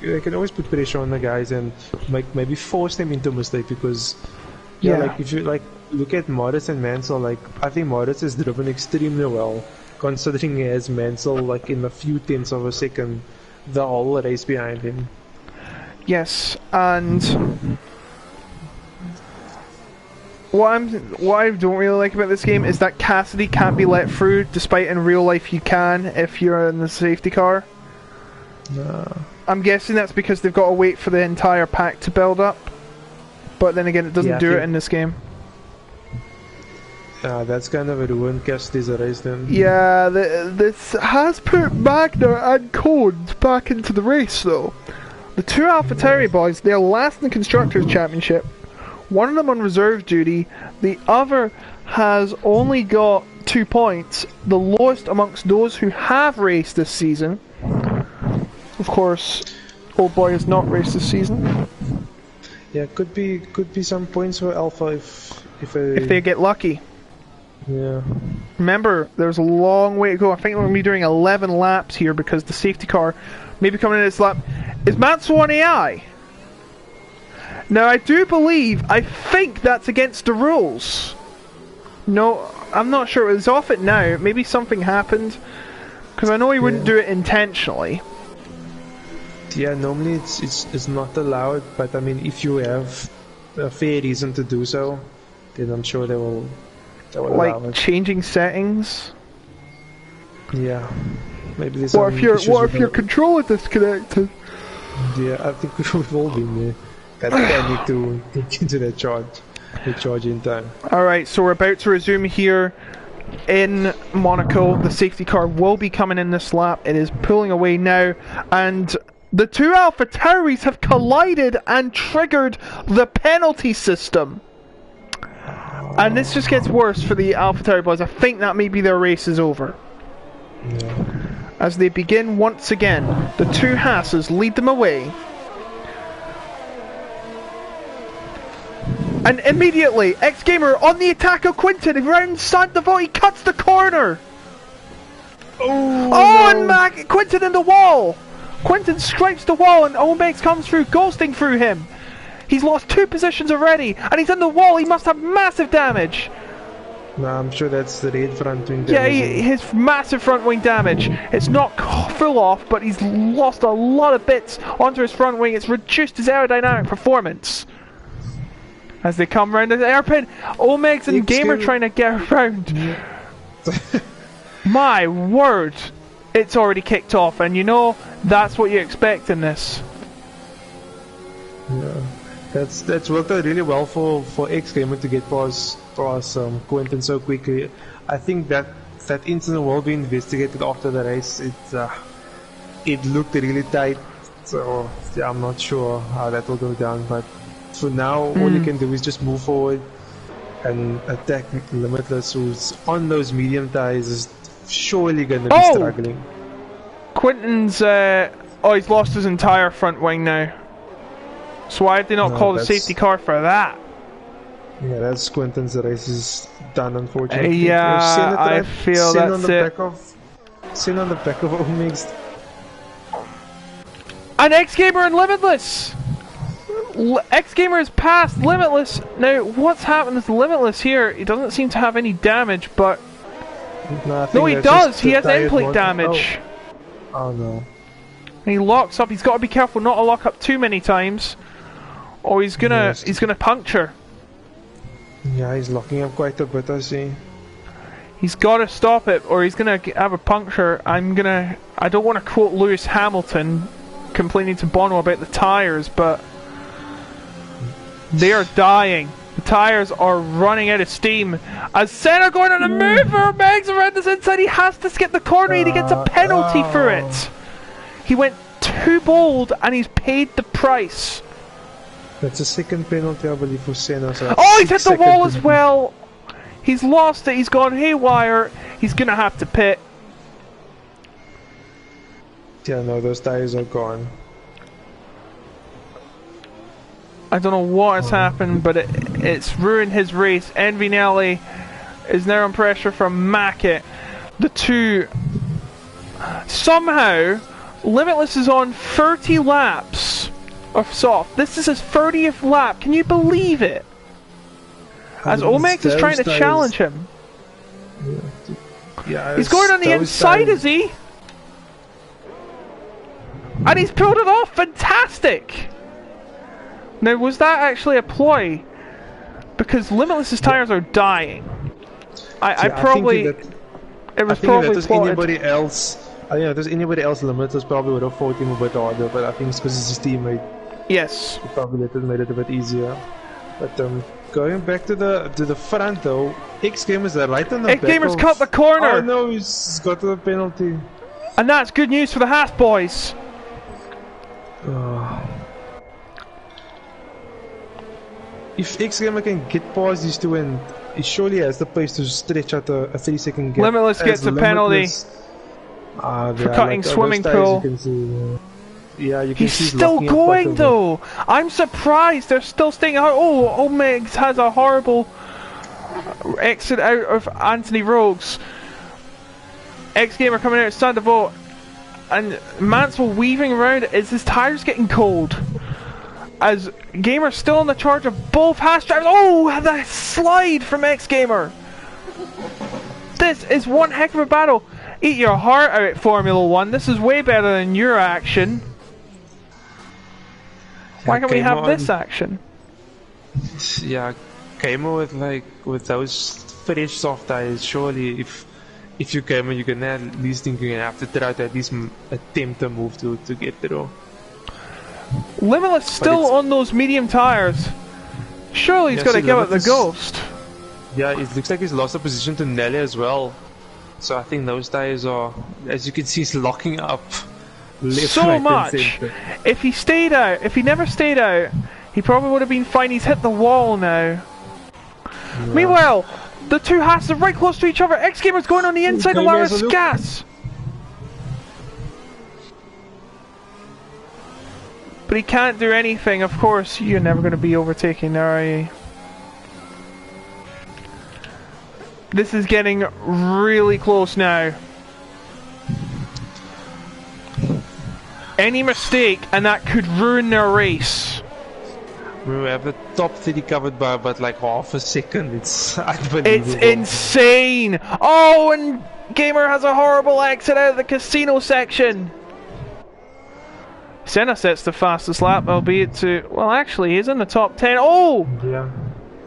they can always put pressure on the guys and maybe force them into a mistake because like if you like look at Moritz and Mansell, like I think Moritz is driven extremely well considering he has Mansell like in a few tenths of a second the whole race behind him. Yes, and what I don't really like about this game is that Cassidy can't be let through, despite in real life you can if you're in the safety car. No. I'm guessing that's because they've got to wait for the entire pack to build up. But then again, it doesn't do it in this game. That's kind of a ruined Cassidy's race then. Yeah, this has put Magna and Cones back into the race though. The 2 AlphaTauri boys, they're last in the Constructors' Championship. One of them on reserve duty, the other has only got 2 points, the lowest amongst those who have raced this season. Of course, old boy has not raced this season. Yeah, could be some points for Alpha if they get lucky. Yeah. Remember, there's a long way to go. I think we're going to be doing 11 laps here because the safety car may be coming in this lap. Is Matsu on AI? Now, I think that's against the rules. No, I'm not sure. It's off it now. Maybe something happened. Because I know he wouldn't do it intentionally. Yeah, normally it's not allowed, but I mean, if you have a fair reason to do so, then I'm sure they will allow it. Changing settings? Yeah. Maybe there's what if your controller disconnected? Yeah, I think we've all been there. I need to get into that charge in time. Alright, so we're about to resume here in Monaco. The safety car will be coming in this lap. It is pulling away now, and the 2 AlphaTauris have collided and triggered the penalty system. And this just gets worse for the AlphaTauri boys. I think that maybe their race is over. Yeah. As they begin once again, the 2 Haas's lead them away. And immediately, X-Gamer on the attack of Quinton around Sandoval, he cuts the corner! Oh, no. And Quinton in the wall! Quinton scrapes the wall and Omex comes through, ghosting through him. He's lost 2 positions already, and he's in the wall. He must have massive damage. No, I'm sure that's the red front wing damage. Yeah, his massive front wing damage. It's not full off, but he's lost a lot of bits onto his front wing. It's reduced his aerodynamic performance. As they come round the airpin, Omex and Gamer trying to get around. Yeah. My word. It's already kicked off, and you know, that's what you expect in this. Yeah. That's worked out really well for X-Gamer to get past Quentin so quickly. I think that incident will be investigated after the race. It looked really tight, so yeah, I'm not sure how that will go down. But for now, all you can do is just move forward and attack Limitless, who's on those medium tires, is surely going to be struggling. Quentin's he's lost his entire front wing now. So why did they not call the safety car for that? Yeah, that's Quentin's race is done, unfortunately. Yeah, I feel that's it. Sin on the back of Omex. And X-Gamer and Limitless! X-Gamer has passed Limitless. Now, what's happened with Limitless here? He doesn't seem to have any damage, but... No, he does! He has end plate damage. Oh no. And he locks up. He's got to be careful not to lock up too many times, or he's gonna puncture. Yeah, he's locking up quite a bit, I see. He's got to stop it, or he's gonna have a puncture. I don't want to quote Lewis Hamilton complaining to Bono about the tires, but they are dying. The tires are running out of steam. As Senna going on a move for Megs around this inside, he has to skip the corner and he gets a penalty for it. He went too bold and he's paid the price. That's a second penalty, I believe, for Senna. So oh, he's hit the wall as well. He's lost it. He's gone haywire. He's gonna have to pit. Yeah, no, those tires are gone. I don't know what has happened, but it's ruined his race. Envinelli is now in pressure from Mackett. The two... Somehow, Limitless is on 30 laps of soft. This is his 30th lap. Can you believe it? As Omex is trying to challenge him. Yeah, he's going on the inside, is he? And he's pulled it off. Fantastic! Now, was that actually a ploy? Because Limitless's tires are dying. I probably... It was probably plotted. Anybody else... if there's anybody else Limitless probably would have fought him a bit harder, but I think it's because it's his teammate. Yes. He probably made it a bit easier. But going back to the front though, X-Gamer's right on the back. X-Gamer's cut the corner! Oh no, he's got the penalty. And that's good news for the Haas boys. If X-Gamer can get past these two, and he surely has the pace to stretch out a 3-second gap. Limitless gets a penalty for cutting swimming pool. Yeah, you can he's still going though. I'm surprised they're still staying out. Oh, Megs has a horrible exit out of Anthony Rogues. X-Gamer coming out, stand to vote, and Mansell weaving around. Is his tires getting cold? As Gamer still in the charge of both Haas drivers. Oh, the slide from X-Gamer. This is one heck of a battle. Eat your heart out, Formula 1. This is way better than your action. Why can't we have this action? Yeah, Gamer with those fresh soft tires. Surely, if you Gamer, you can at least think you're gonna have to try to at least attempt a move to get through. Limitless still on those medium tires. Surely he's got to give it the ghost. Yeah, it looks like he's lost the position to Nelly as well. So I think those tires are, as you can see, he's locking up left, so right, much. If he stayed out, if he never stayed out, he probably would have been fine. He's hit the wall now. Yeah. Meanwhile, the two Haas are right close to each other. X-Gamer's going on the inside of Lara's gas. But he can't do anything, of course. You're never going to be overtaking there, are you? This is getting really close now. Any mistake and that could ruin their race. We have the top 30 covered by about like half a second. It's unbelievable. It's insane! Oh, and Gamer has a horrible exit out of the casino section. Senna sets the fastest lap, albeit to... Well, actually, he's in the top 10. Oh! Yeah.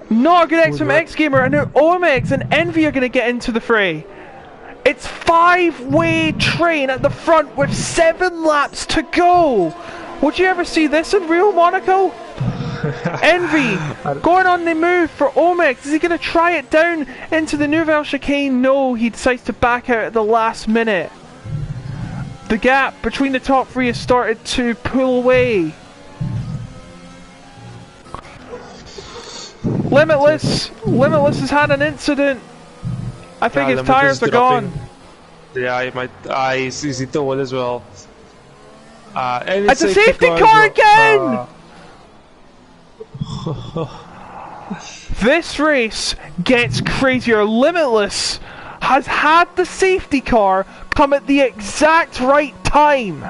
Not a good exit from X-Gamer, and now OMX and Envy are going to get into the fray. It's five-way train at the front with 7 laps to go. Would you ever see this in real Monaco? Envy going on the move for OMX. Is he going to try it down into the Nouvelle chicane? No, he decides to back out at the last minute. The gap between the top 3 has started to pull away. Limitless has had an incident. I think his tires are gone. Yeah, he might. He's hit the wall as well. And it's a safety car again! This race gets crazier. Limitless has had the safety car come at the exact right time.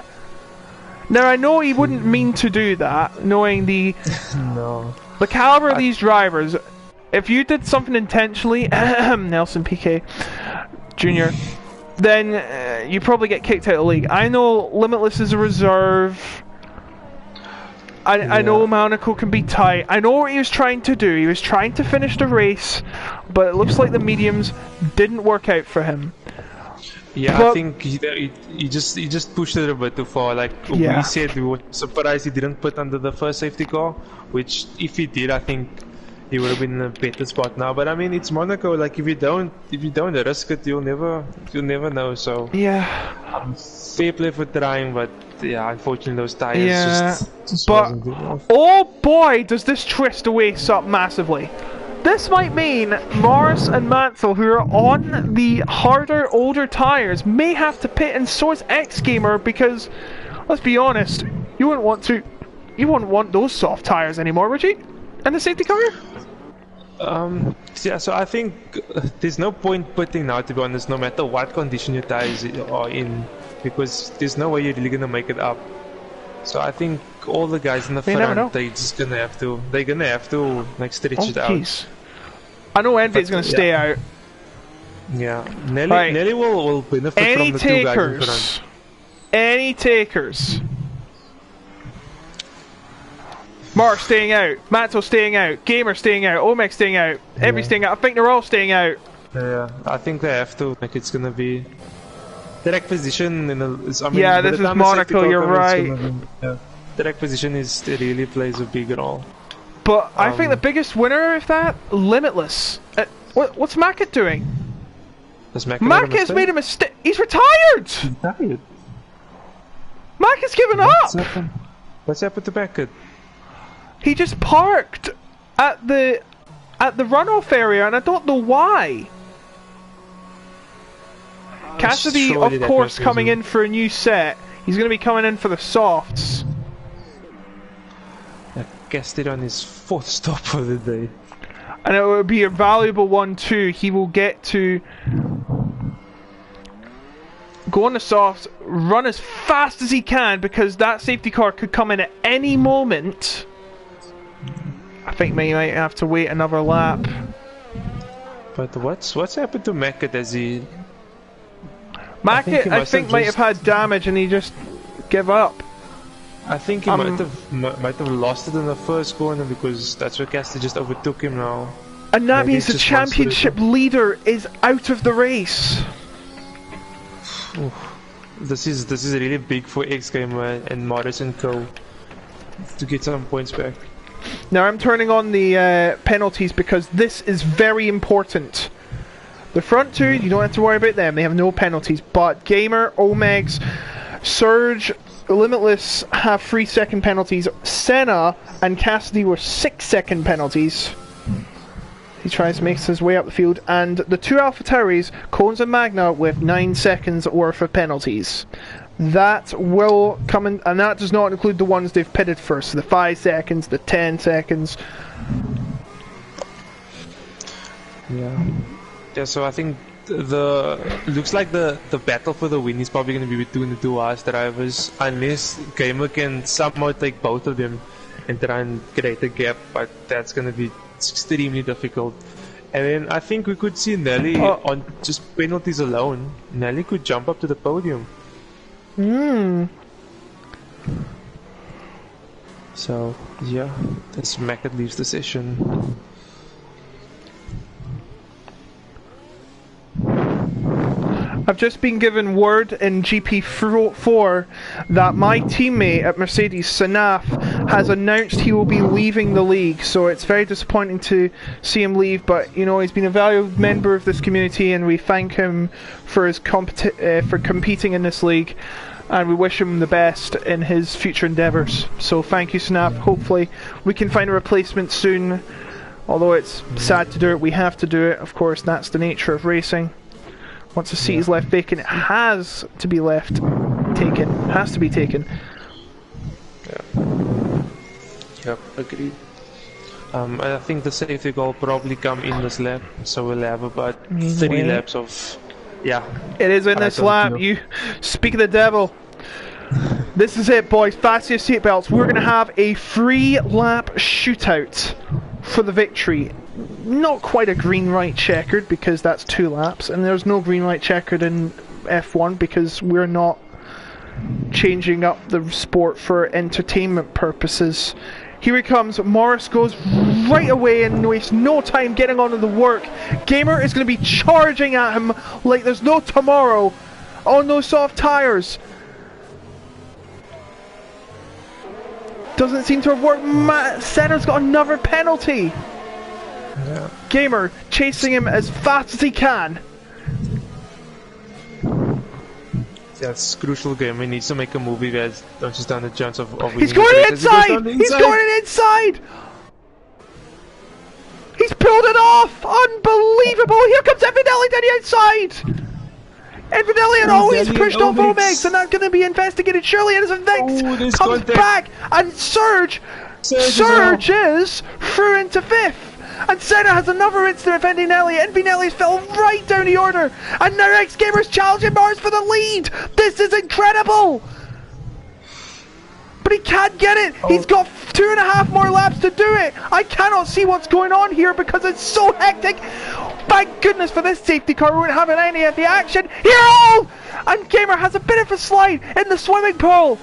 Now I know he wouldn't mean to do that, knowing the the caliber of these drivers. If you did something intentionally, Nelson Piquet Jr., then you probably get kicked out of the league. I know Limitless is a reserve. I know Monaco can be tight. I know what he was trying to do. He was trying to finish the race, but it looks like the mediums didn't work out for him. Yeah, but I think he just pushed it a bit too far. Like we said, we were surprised he didn't put under the first safety car. Which, if he did, I think he would have been in a better spot now. But I mean, it's Monaco. Like if you don't risk it, you'll never know. So yeah, fair play for trying, but yeah, unfortunately those tires just but wasn't good enough. Oh boy, does this twist the race up massively. This might mean Morris and Mansell, who are on the harder, older tyres, may have to pit, and so is X-Gamer, because, let's be honest, you wouldn't want those soft tyres anymore, would you? And the safety car? Yeah, so I think there's no point putting now, to be honest, no matter what condition your tyres are in, because there's no way you're really going to make it up. So I think all the guys in the front, they're gonna have to like stretch it out. I know Envy's gonna stay out. Yeah, Nelly will benefit from the two guys in front. Any takers? Mark staying out, Matto staying out, Gamer staying out, Omek staying out, Envy staying out. I think they're all staying out. Yeah, I think they have to. Like it's gonna be direct position in a, this is Monaco, you're right. Direct position really plays a big role. But I think the biggest winner of that, Limitless. What's Mackett doing? Mackett's made a mistake. He's retired! Mackett's given up! What's happened to Mackett? He just parked at the runoff area, and I don't know why. Cassidy, of course, coming in for a new set. He's going to be coming in for the softs. I guessed it on his fourth stop for the day. And it will be a valuable one too. He will get to go on the softs, run as fast as he can, because that safety car could come in at any moment. I think we might have to wait another lap. But what's happened to Mackett as he... Mackett, I think might have had damage and he just gave up. I think he might have lost it in the first corner, because that's where Cassidy just overtook him now. And that means the championship leader is out of the race. This is really big for X-Gamer and Morris and Co. to get some points back. Now I'm turning on the penalties, because this is very important. The front two, you don't have to worry about them, they have no penalties, but Gamer, Omegs, Surge, Limitless have 3-second penalties. Senna and Cassidy were 6-second penalties. He tries to make his way up the field, and the two AlphaTauris, Cones and Magna, with 9 seconds worth of penalties. That will come in, and that does not include the ones they've pitted first, the 5 seconds, the 10 seconds. Yeah, so I think looks like the battle for the win is probably going to be between the two Haas drivers, unless Gamer can somehow take both of them and try and create a gap, but that's going to be extremely difficult. And then I think we could see Nelly on just penalties alone. Nelly could jump up to the podium. So yeah, as Mackett leaves the session. I've just been given word in GP4 that my teammate at Mercedes, Sanaf, has announced he will be leaving the league, so it's very disappointing to see him leave, but you know, he's been a valuable member of this community and we thank him for his for competing in this league, and we wish him the best in his future endeavours. So thank you, Sanaf. Hopefully we can find a replacement soon, although it's sad to do it, we have to do it, of course, that's the nature of racing. Once a seat is left vacant, it has to be taken. Has to be taken. Yep, agreed. I think the safety car will probably come in this lap, so we'll have about 3 laps of... Yeah. It is in this lap. You speak of the devil. This is it, boys. Fasten your seatbelts. We're going to have a 3-lap shootout for the victory. Not quite a green white checkered, because that's 2 laps, and there's no green white checkered in F1 because we're not changing up the sport for entertainment purposes. Here he comes. Morris goes right away and wastes no time getting onto the work. Gamer is going to be charging at him like there's no tomorrow on those soft tires. Doesn't seem to have worked. Senna's got another penalty. Yeah. Gamer chasing him as fast as he can. That's crucial game. He needs to make a move. He has don't just stand a chance of winning. He's going inside! He's going inside! He's pulled it off! Unbelievable! Here comes Evanelli down the outside! Evanelli he's pushed off Omegs, and that's going to be investigated surely, and as comes back, and Surge is through into 5th. And Senna has another incident with Envinelli. Envinelli's fell right down the order. And now X-Gamer's challenging Mars for the lead. This is incredible. But he can't get it. He's got 2.5 more laps to do it. I cannot see what's going on here because it's so hectic. Thank goodness for this safety car. We won't have any of the action. Here, and Gamer has a bit of a slide in the swimming pool.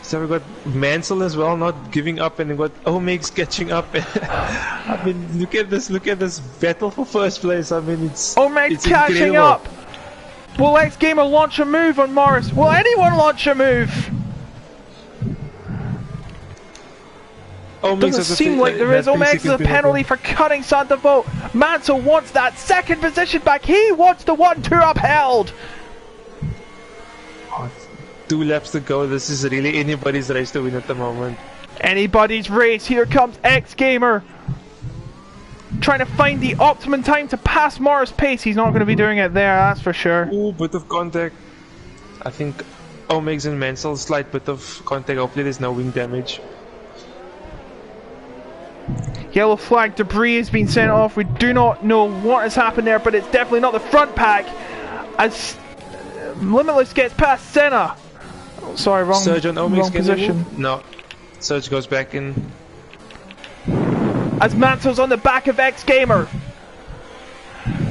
So we got Mansell as well, not giving up, and we got Omegs catching up. I mean, look at this battle for first place. I mean, it's catching incredible. up. Will X Gamer launch a move on Morris? Will anyone launch a move? Doesn't seem like there is. Omegs is a penalty for cutting Santavolt. Mansell wants that second position back. He wants the 1-2 upheld. 2 laps to go. This is really anybody's race to win at the moment. Anybody's race. Here comes X Gamer, trying to find the optimum time to pass Morris' pace. He's not going to be doing it there, that's for sure. Ooh, bit of contact. I think Omegs and Mansell, slight bit of contact. Hopefully there's no wing damage. Yellow flag debris has been sent off. We do not know what has happened there, but it's definitely not the front pack. As Limitless gets past Senna. Oh, sorry, wrong position. No, Surge goes back in. As Mansell's on the back of X Gamer.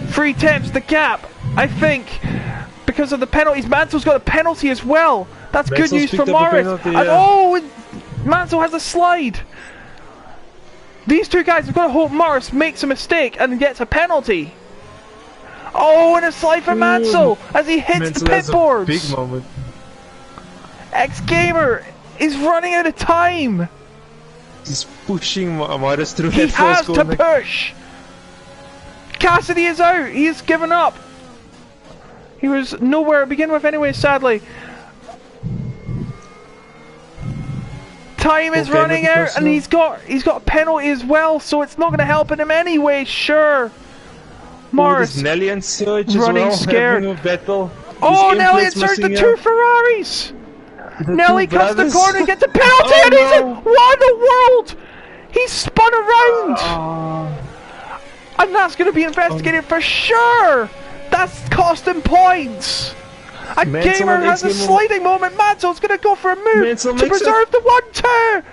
3 tenths the gap, I think, because of the penalties. Mansell's got a penalty as well. That's good news for Morris. Penalty, and yeah. Mansell has a slide. These two guys have got to hope Morris makes a mistake and gets a penalty. Oh, and a slide for Mansell as he hits Mansell the pit boards. Big moment. X Gamer is running out of time. He's pushing Morris through He that has first corner. to push. Cassidy is out. He has given up. He was nowhere to begin with anyway, sadly. Time is running out, and he's got a penalty as well, so it's not going to help him anyway. Sure. Morris Nelly and Surge running as well, scared. having a battle. Oh, Nelly and Surge, the 2 Ferraris. Nelly cuts the corner, gets a penalty, and he's in. What in the world? He's spun around, and that's going to be investigated for sure. That's costing points. And Gamer has a sliding moment. Mansell's going to go for a move to preserve the 1-2.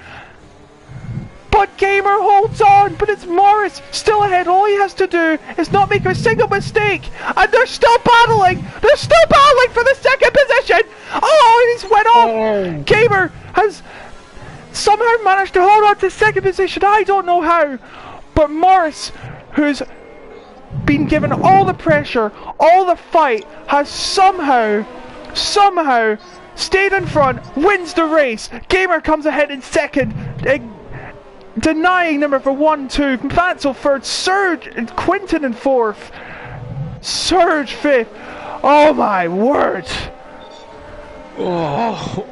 But Gamer holds on, but it's Morris still ahead. All he has to do is not make a single mistake. And they're still battling. They're still battling for the second position. Oh, he's went off. Gamer has somehow managed to hold on to second position. I don't know how. But Morris, who's been given all the pressure, all the fight, has somehow stayed in front, wins the race. Gamer comes ahead in second, denying number for 1-2. Mansell third, Surge and Quinton in 4th, Surge 5th. Oh my word! Oh,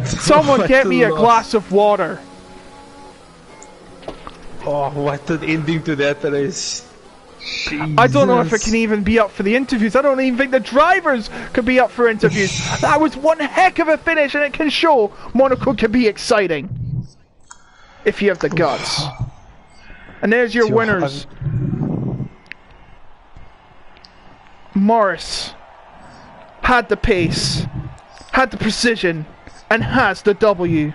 someone get me a glass of water. Oh, what an ending to that race. Jesus. I don't know if it can even be up for the interviews. I don't even think the drivers could be up for interviews. That was one heck of a finish, and it can show Monaco can be exciting if you have the guts. And there's your winners. Morris had the pace, had the precision, and has the W.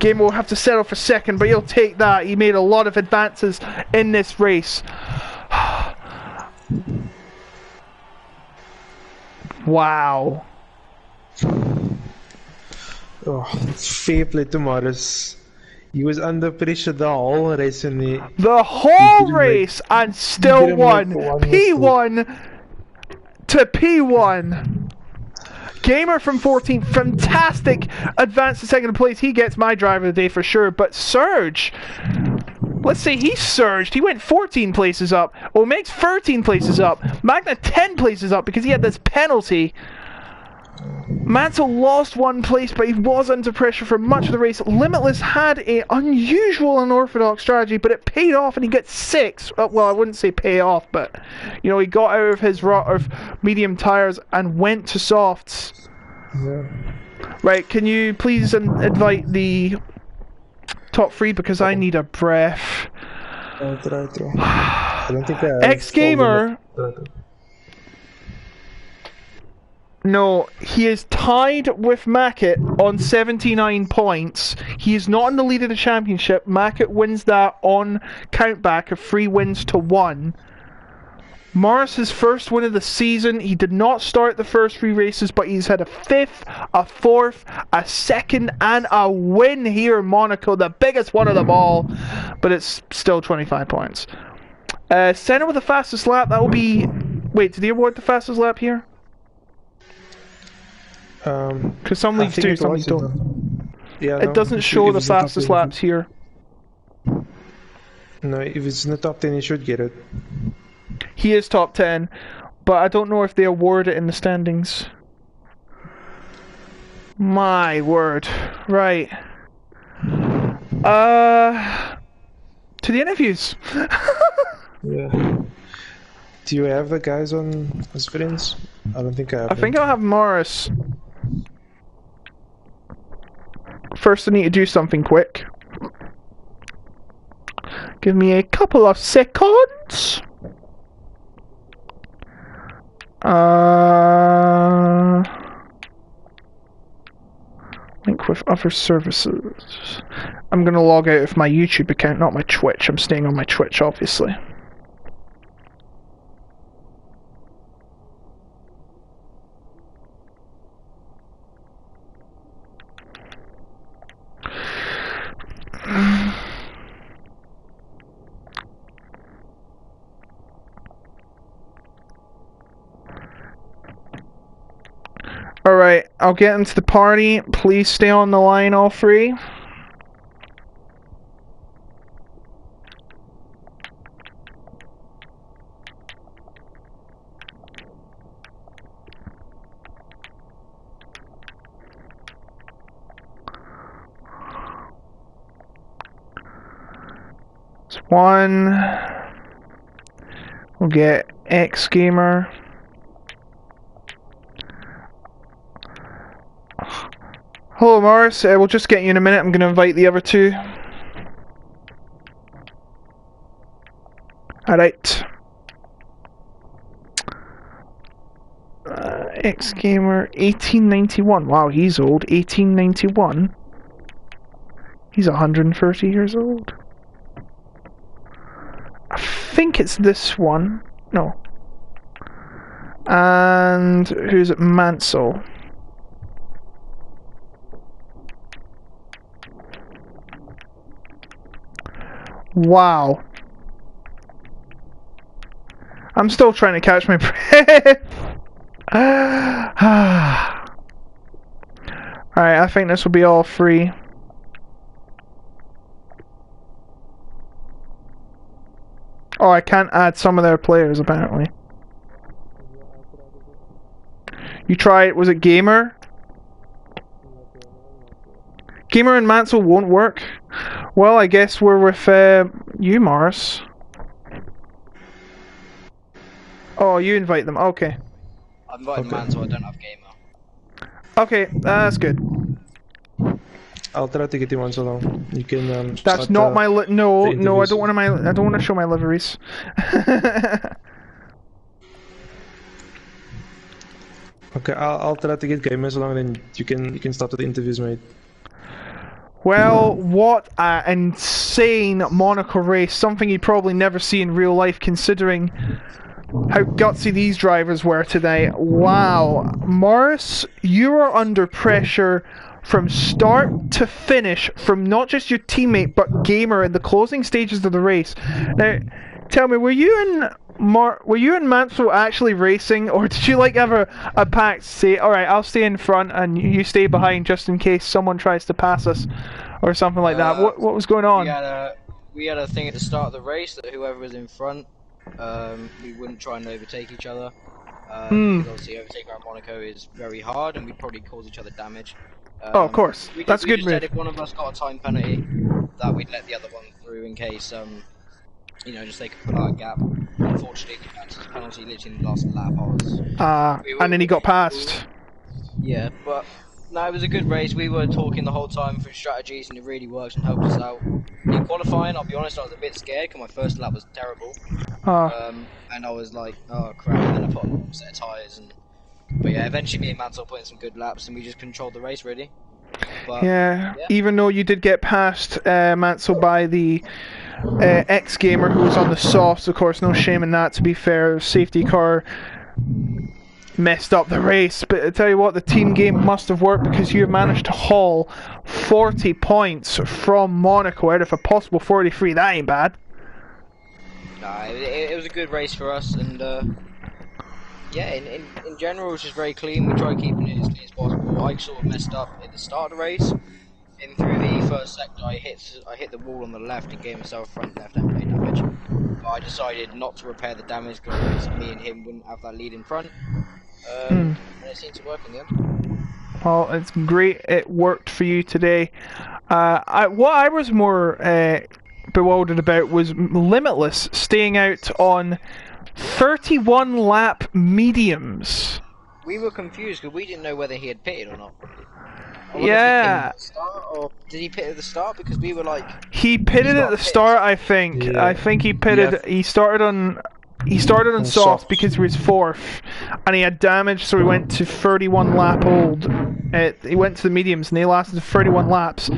Gamer will have to settle for second, but he'll take that. He made a lot of advances in this race. Wow. Oh, fair play to Morris. He was under pressure the whole race and the whole race and still won. P1 to P1. Gamer from 14th, fantastic advance to second place. He gets my driver of the day for sure. But Surge, let's say he surged. He went 14 places up. Omeg's 13 places up. Magna 10 places up because he had this penalty. Mansell lost 1 place, but he was under pressure for much of the race. Limitless had an unusual and unorthodox strategy, but it paid off, and he got 6. Well, I wouldn't say pay off, but you know, he got out of his medium tires and went to softs. Yeah. Right? Can you please invite the top 3 because I need a breath. I don't think I X Gamer. No, he is tied with Mackett on 79 points. He is not in the lead of the championship. Mackett wins that on countback of 3 wins to 1. Morris's first win of the season. He did not start the first 3 races, but he's had a 5th, a 4th, a 2nd, and a win here in Monaco, the biggest one of them all. But it's still 25 points. Senna with the fastest lap. That will be. Wait, did he award the fastest lap here? Because some leagues do, some leagues don't. Yeah, it doesn't show the fastest laps here. No, if it's in the top 10, he should get it. He is top 10, but I don't know if they award it in the standings. My word. Right. To the interviews. Yeah. Do you have the guys on as friends? I don't think I have. I think I'll have Morris. First I need to do something quick. Give me a couple of seconds. Link with other services. I'm gonna log out of my YouTube account, not my Twitch. I'm staying on my Twitch, obviously. Alright, I'll get into the party. Please stay on the line, all 3. It's 1. We'll get X Gamer. Hello Morris, we'll just get you in a minute. I'm going to invite the other 2. Alright. X-Gamer 1891. Wow, he's old. 1891. He's 130 years old. I think it's this one. No. And who's it? Mansell. Wow. I'm still trying to catch my breath. Alright, I think this will be all 3. Oh, I can't add some of their players apparently. You tried, was it Gamer? Gamer and Mansell won't work. Well, I guess we're with you, Morris. Oh, you invite them. Okay. I've invited Mansell, I don't have Gamer. Okay, that's good. I'll try to get him on so long. You can. That's not my no. I don't want I don't want to show my liveries. Okay, I'll try to get gamers so long. Then you can start with the interviews, mate. Well, what an insane Monaco race. Something you'd probably never see in real life, considering how gutsy these drivers were today. Wow. Morris, you are under pressure from start to finish from not just your teammate but Gamer in the closing stages of the race. Now, tell me, were you and Mansell actually racing, or did you like have a pact say, alright, I'll stay in front and you stay behind just in case someone tries to pass us or something like that? What was going on? We had a thing at the start of the race that whoever was in front, we wouldn't try and overtake each other. Because obviously overtaking around Monaco is very hard and we'd probably cause each other damage. Of course. That's a good move. Said if one of us got a time penalty, that we'd let the other one through in case, just they could put out a gap. Unfortunately, the penalty literally in the last lap. And then he got passed. Yeah, but no, it was a good race. We were talking the whole time through strategies, and it really worked and helped us out. In qualifying, I'll be honest, I was a bit scared because my first lap was terrible. And I was like, oh crap, and then I put on a set of tyres. But yeah, eventually me and Mansell put in some good laps, and we just controlled the race really. But, yeah, even though you did get past Mansell by the ex-gamer who was on the softs, of course, no shame in that, to be fair. Safety car messed up the race, but I tell you what, the team game must have worked because you have managed to haul 40 points from Monaco out of a possible 43. That ain't bad. Nah, it was a good race for us, and yeah, in general it was just very clean. We tried keeping it as clean as possible. I sort of messed up at the start of the race. In through the first sector, I hit the wall on the left and gave myself front left end plate damage. But I decided not to repair the damage because me and him wouldn't have that lead in front. And it seemed to work in the end. Well, it's great it worked for you today. What I was more bewildered about was Limitless staying out on 31 lap mediums. We were confused because we didn't know whether he had pitted or not. Yeah. Did he pit at the start? Because we were like... He pitted at the start, I think. Yeah. I think he pitted... Yeah. He started on soft because he was fourth, and he had damage, so he went to 31 lap old. He went to the mediums, and they lasted 31 laps.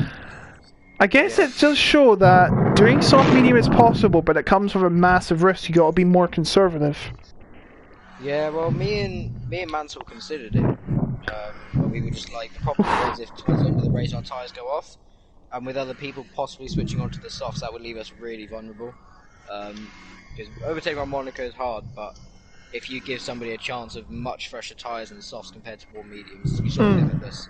I guess it does show that doing soft medium is possible, but it comes with a massive risk. You got to be more conservative. Yeah, well, me and Mansell considered it. But we were just like, the problem is if towards the end of the race our tyres go off, and with other people possibly switching onto the softs, that would leave us really vulnerable. Because overtaking on Monaco is hard, but if you give somebody a chance of much fresher tyres and softs compared to warm mediums, you saw Limitless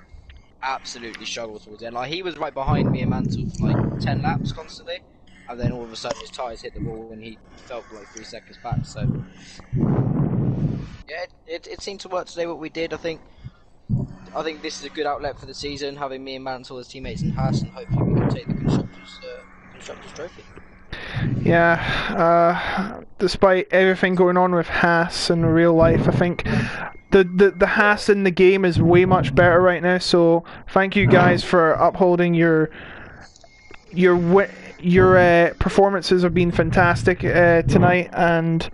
absolutely struggle towards the end. Like, he was right behind me and Mansell for like 10 laps constantly, and then all of a sudden his tyres hit the wall and he felt like 3 seconds back. So yeah, it seemed to work today what we did. I think this is a good outlet for the season, having me and Mansell as teammates in Haas, and hopefully we can take the Constructors' Trophy. Yeah, despite everything going on with Haas in real life, I think the Haas in the game is way much better right now, so thank you guys for upholding your performances have been fantastic tonight, and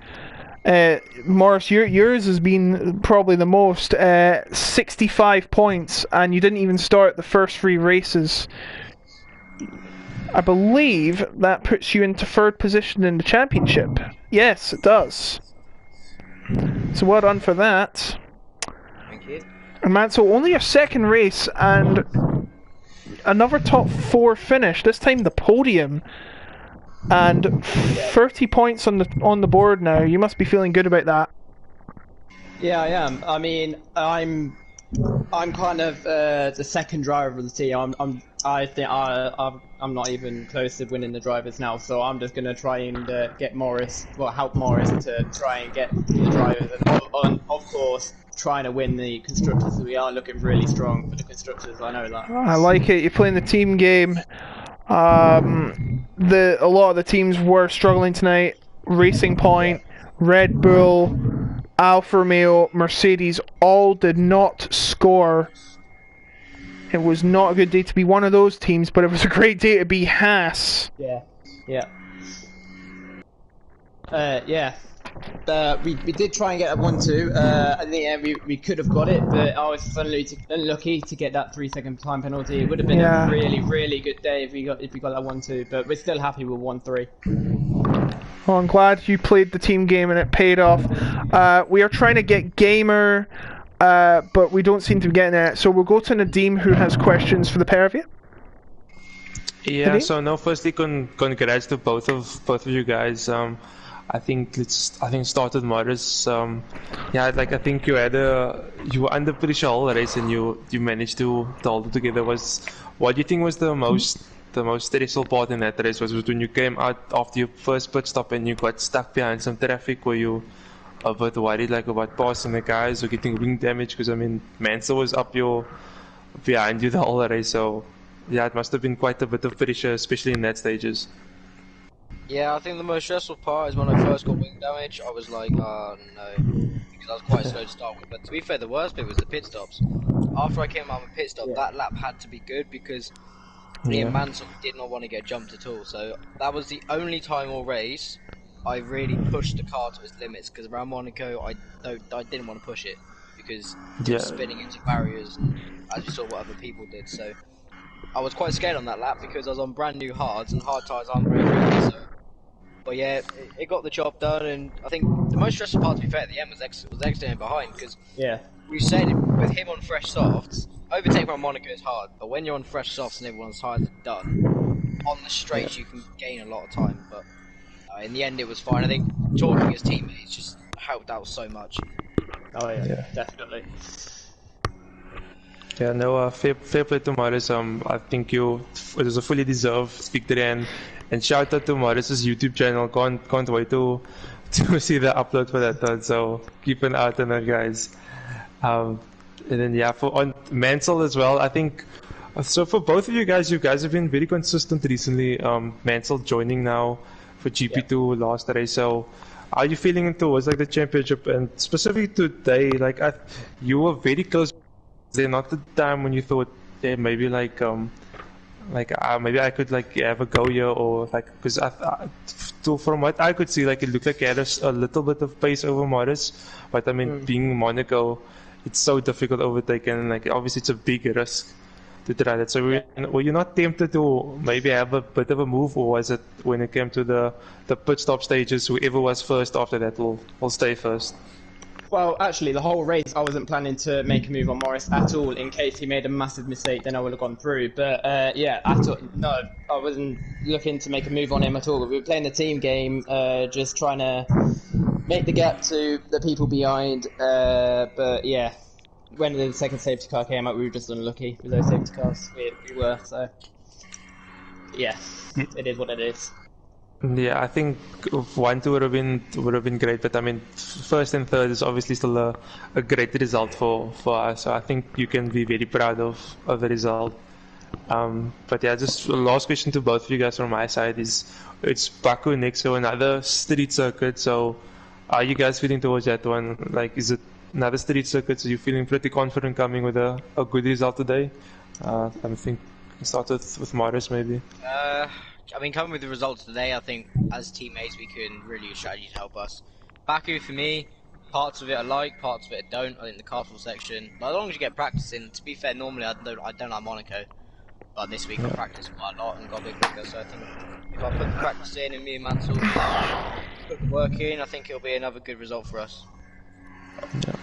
Morris, yours has been probably the most, 65 points, and you didn't even start the first 3 races. I believe that puts you into 3rd position in the championship. Yes, it does. So well done for that. Thank you. And Mansell, only your 2nd race and another top 4 finish. This time the podium. And 30 points on the board now. You must be feeling good about that. Yeah, I am. I mean, I'm kind of the 2nd driver of the team. I think I'm not even close to winning the drivers now, so I'm just gonna try and help Morris to try and get the drivers, and of course trying to win the constructors. We are looking really strong for the constructors. I know that. I like it. You're playing the team game. A lot of the teams were struggling tonight. Racing Point, Red Bull, Alfa Romeo, Mercedes all did not score. It was not a good day to be one of those teams, but it was a great day to be Haas. Yeah. We did try and get a 1-2. In the end, we could have got it, but I was unlucky to get that 3-second time penalty. It would have been a really, really good day if we got that 1-2. But we're still happy with 1-3. Well, I'm glad you played the team game and it paid off. We are trying to get Gamer but we don't seem to be getting it. So we'll go to Nadim, who has questions for the pair of you. Yeah. Nadim? So no, firstly, congrats to both of you guys. I think start with Morris. Yeah, like I think you were under pretty whole race and you managed to hold it together. What do you think was the most stressful part in that race? Was it when you came out after your first pit stop and you got stuck behind some traffic? Were you a bit worried like about passing the guys or getting wing damage? Because I mean, Mansell was behind you the whole race, so yeah, it must have been quite a bit of pressure, especially in that stages. Yeah, I think the most stressful part is when I first got wing damage. I was like, oh no, because I was quite slow to start with. But to be fair, the worst bit was the pit stops. After I came out of a pit stop, that lap had to be good because me and Mansell did not want to get jumped at all. So that was the only time all race I really pushed the car to its limits. Because around Monaco, I didn't want to push it because it was spinning into barriers, and as you saw what other people did. So I was quite scared on that lap because I was on brand new hards, and hard tyres aren't very good. So. But yeah, it got the job done, and I think the most stressful part, to be fair, at the end was exiting behind, because we said with him on fresh softs, overtaking on Monaco is hard, but when you're on fresh softs and everyone's tyres are done, on the straights you can gain a lot of time, but in the end it was fine. I think talking as teammates just helped out so much. Oh yeah. Definitely. Yeah, no, fair play to Morris. I think it was a fully deserved victory, and shout out to Morris's YouTube channel. Can't wait to see the upload for that one. So keep an eye out on that, guys. And then on Mansell as well. I think so for both of you guys have been very consistent recently. Mansell joining now for GP2 last race. So how are you feeling towards like the championship, and specifically today? Like you were very close. There not the time when you thought, yeah, maybe maybe I could like have a go here, or like, because from what I could see, like it looked like he had a little bit of pace over Morris, but I mean being Monaco, it's so difficult overtaking, and like obviously it's a big risk to try that. So were you not tempted to maybe have a bit of a move, or was it when it came to the pit stop stages, whoever was first after that will stay first? Well, actually, the whole race, I wasn't planning to make a move on Morris at all. In case he made a massive mistake, then I would have gone through. But no, I wasn't looking to make a move on him at all. We were playing the team game, just trying to make the gap to the people behind. But yeah, when the second safety car came out, we were just unlucky with those safety cars. We were, so yeah, it is what it is. Yeah, I think 1-2 would have been great, but I mean, first and third is obviously still a great result for us. So I think you can be very proud of the result. But yeah, just a last question to both of you guys from my side is, it's Baku next, so another street circuit. So are you guys feeling towards that one? Like, is it another street circuit? So you're feeling pretty confident coming with a good result today? I think start with Morris maybe. I mean, coming with the results today, I think as teammates we can really use strategy to help us. Baku, for me, parts of it I like, parts of it I don't. I think the castle section, but as long as you get practicing, to be fair, normally I don't like Monaco, but this week I practiced quite a lot and got a bit quicker, so I think if I put the practice in and me and Mansell put the work in, I think it'll be another good result for us.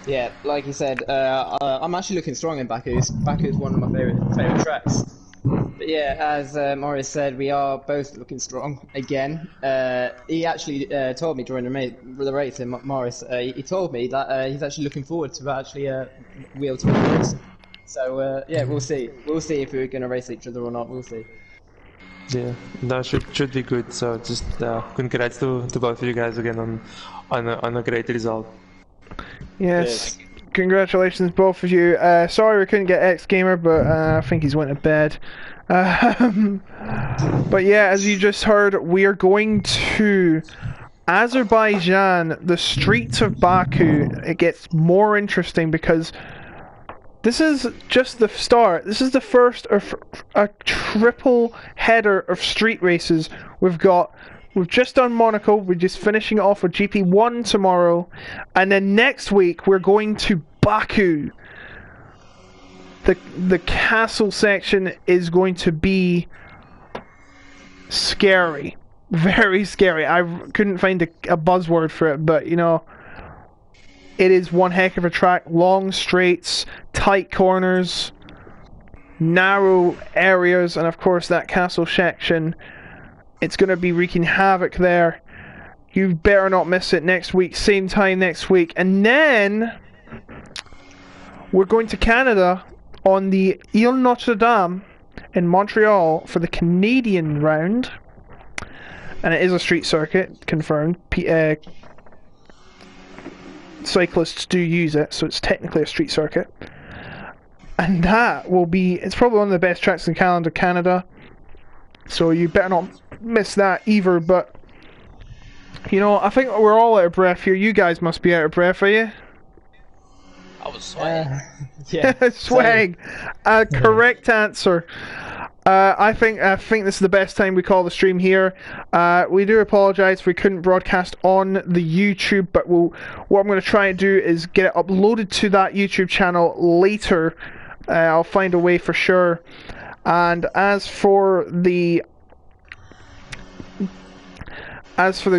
Yeah, like you said, I'm actually looking strong in Baku. Baku's one of my favourite tracks. But yeah, as Morris said, we are both looking strong again. He actually told me during the race, Morris, he told me that he's actually looking forward to actually wheel to race. So yeah, we'll see. We'll see if we're going to race each other or not. We'll see. Yeah, that should be good. So just congrats to both of you guys again on a great result. Yes. Congratulations, both of you. Sorry we couldn't get X Gamer, but I think he's went to bed. But yeah, as you just heard, we are going to Azerbaijan, the streets of Baku. It gets more interesting because this is just the start. This is the first of a triple header of street races. We've just done Monaco, we're just finishing it off with GP1 tomorrow, and then next week we're going to Baku. The castle section is going to be scary. Very scary. I couldn't find a buzzword for it, but you know, It is one heck of a track. Long straights, tight corners, narrow areas, and of course that castle section. It's going to be wreaking havoc there. You better not miss it next week, same time next week. And then we're going to Canada on the Ile Notre Dame in Montreal for the Canadian round. And it is a street circuit, confirmed. Cyclists do use it, so it's technically a street circuit. And that will be, it's probably one of the best tracks in Canada. So you better not miss that either. But, you know, I think we're all out of breath here. You guys must be out of breath, are you? I was sweating. Yeah. Sweating. Correct answer. I think this is the best time we call the stream here. We do apologise if we couldn't broadcast on the YouTube, but what I'm going to try and do is get it uploaded to that YouTube channel later. I'll find a way for sure. And as for the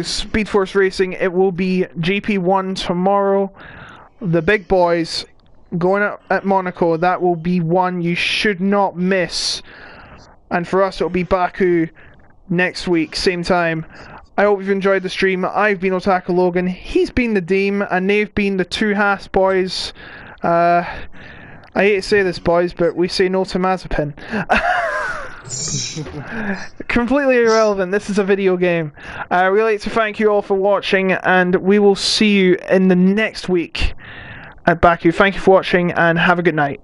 Speed Force Racing, it will be GP1 tomorrow. The big boys going out at Monaco. That will be one you should not miss. And for us, it'll be Baku next week, same time. I hope you've enjoyed the stream. I've been Otaku Logan. He's been the Deem, and they've been the two Haas boys. I hate to say this, boys, but we say no to Mazepin. Completely irrelevant. This is a video game. We'd like to thank you all for watching, and we will see you in the next week at Baku. Thank you for watching, and have a good night.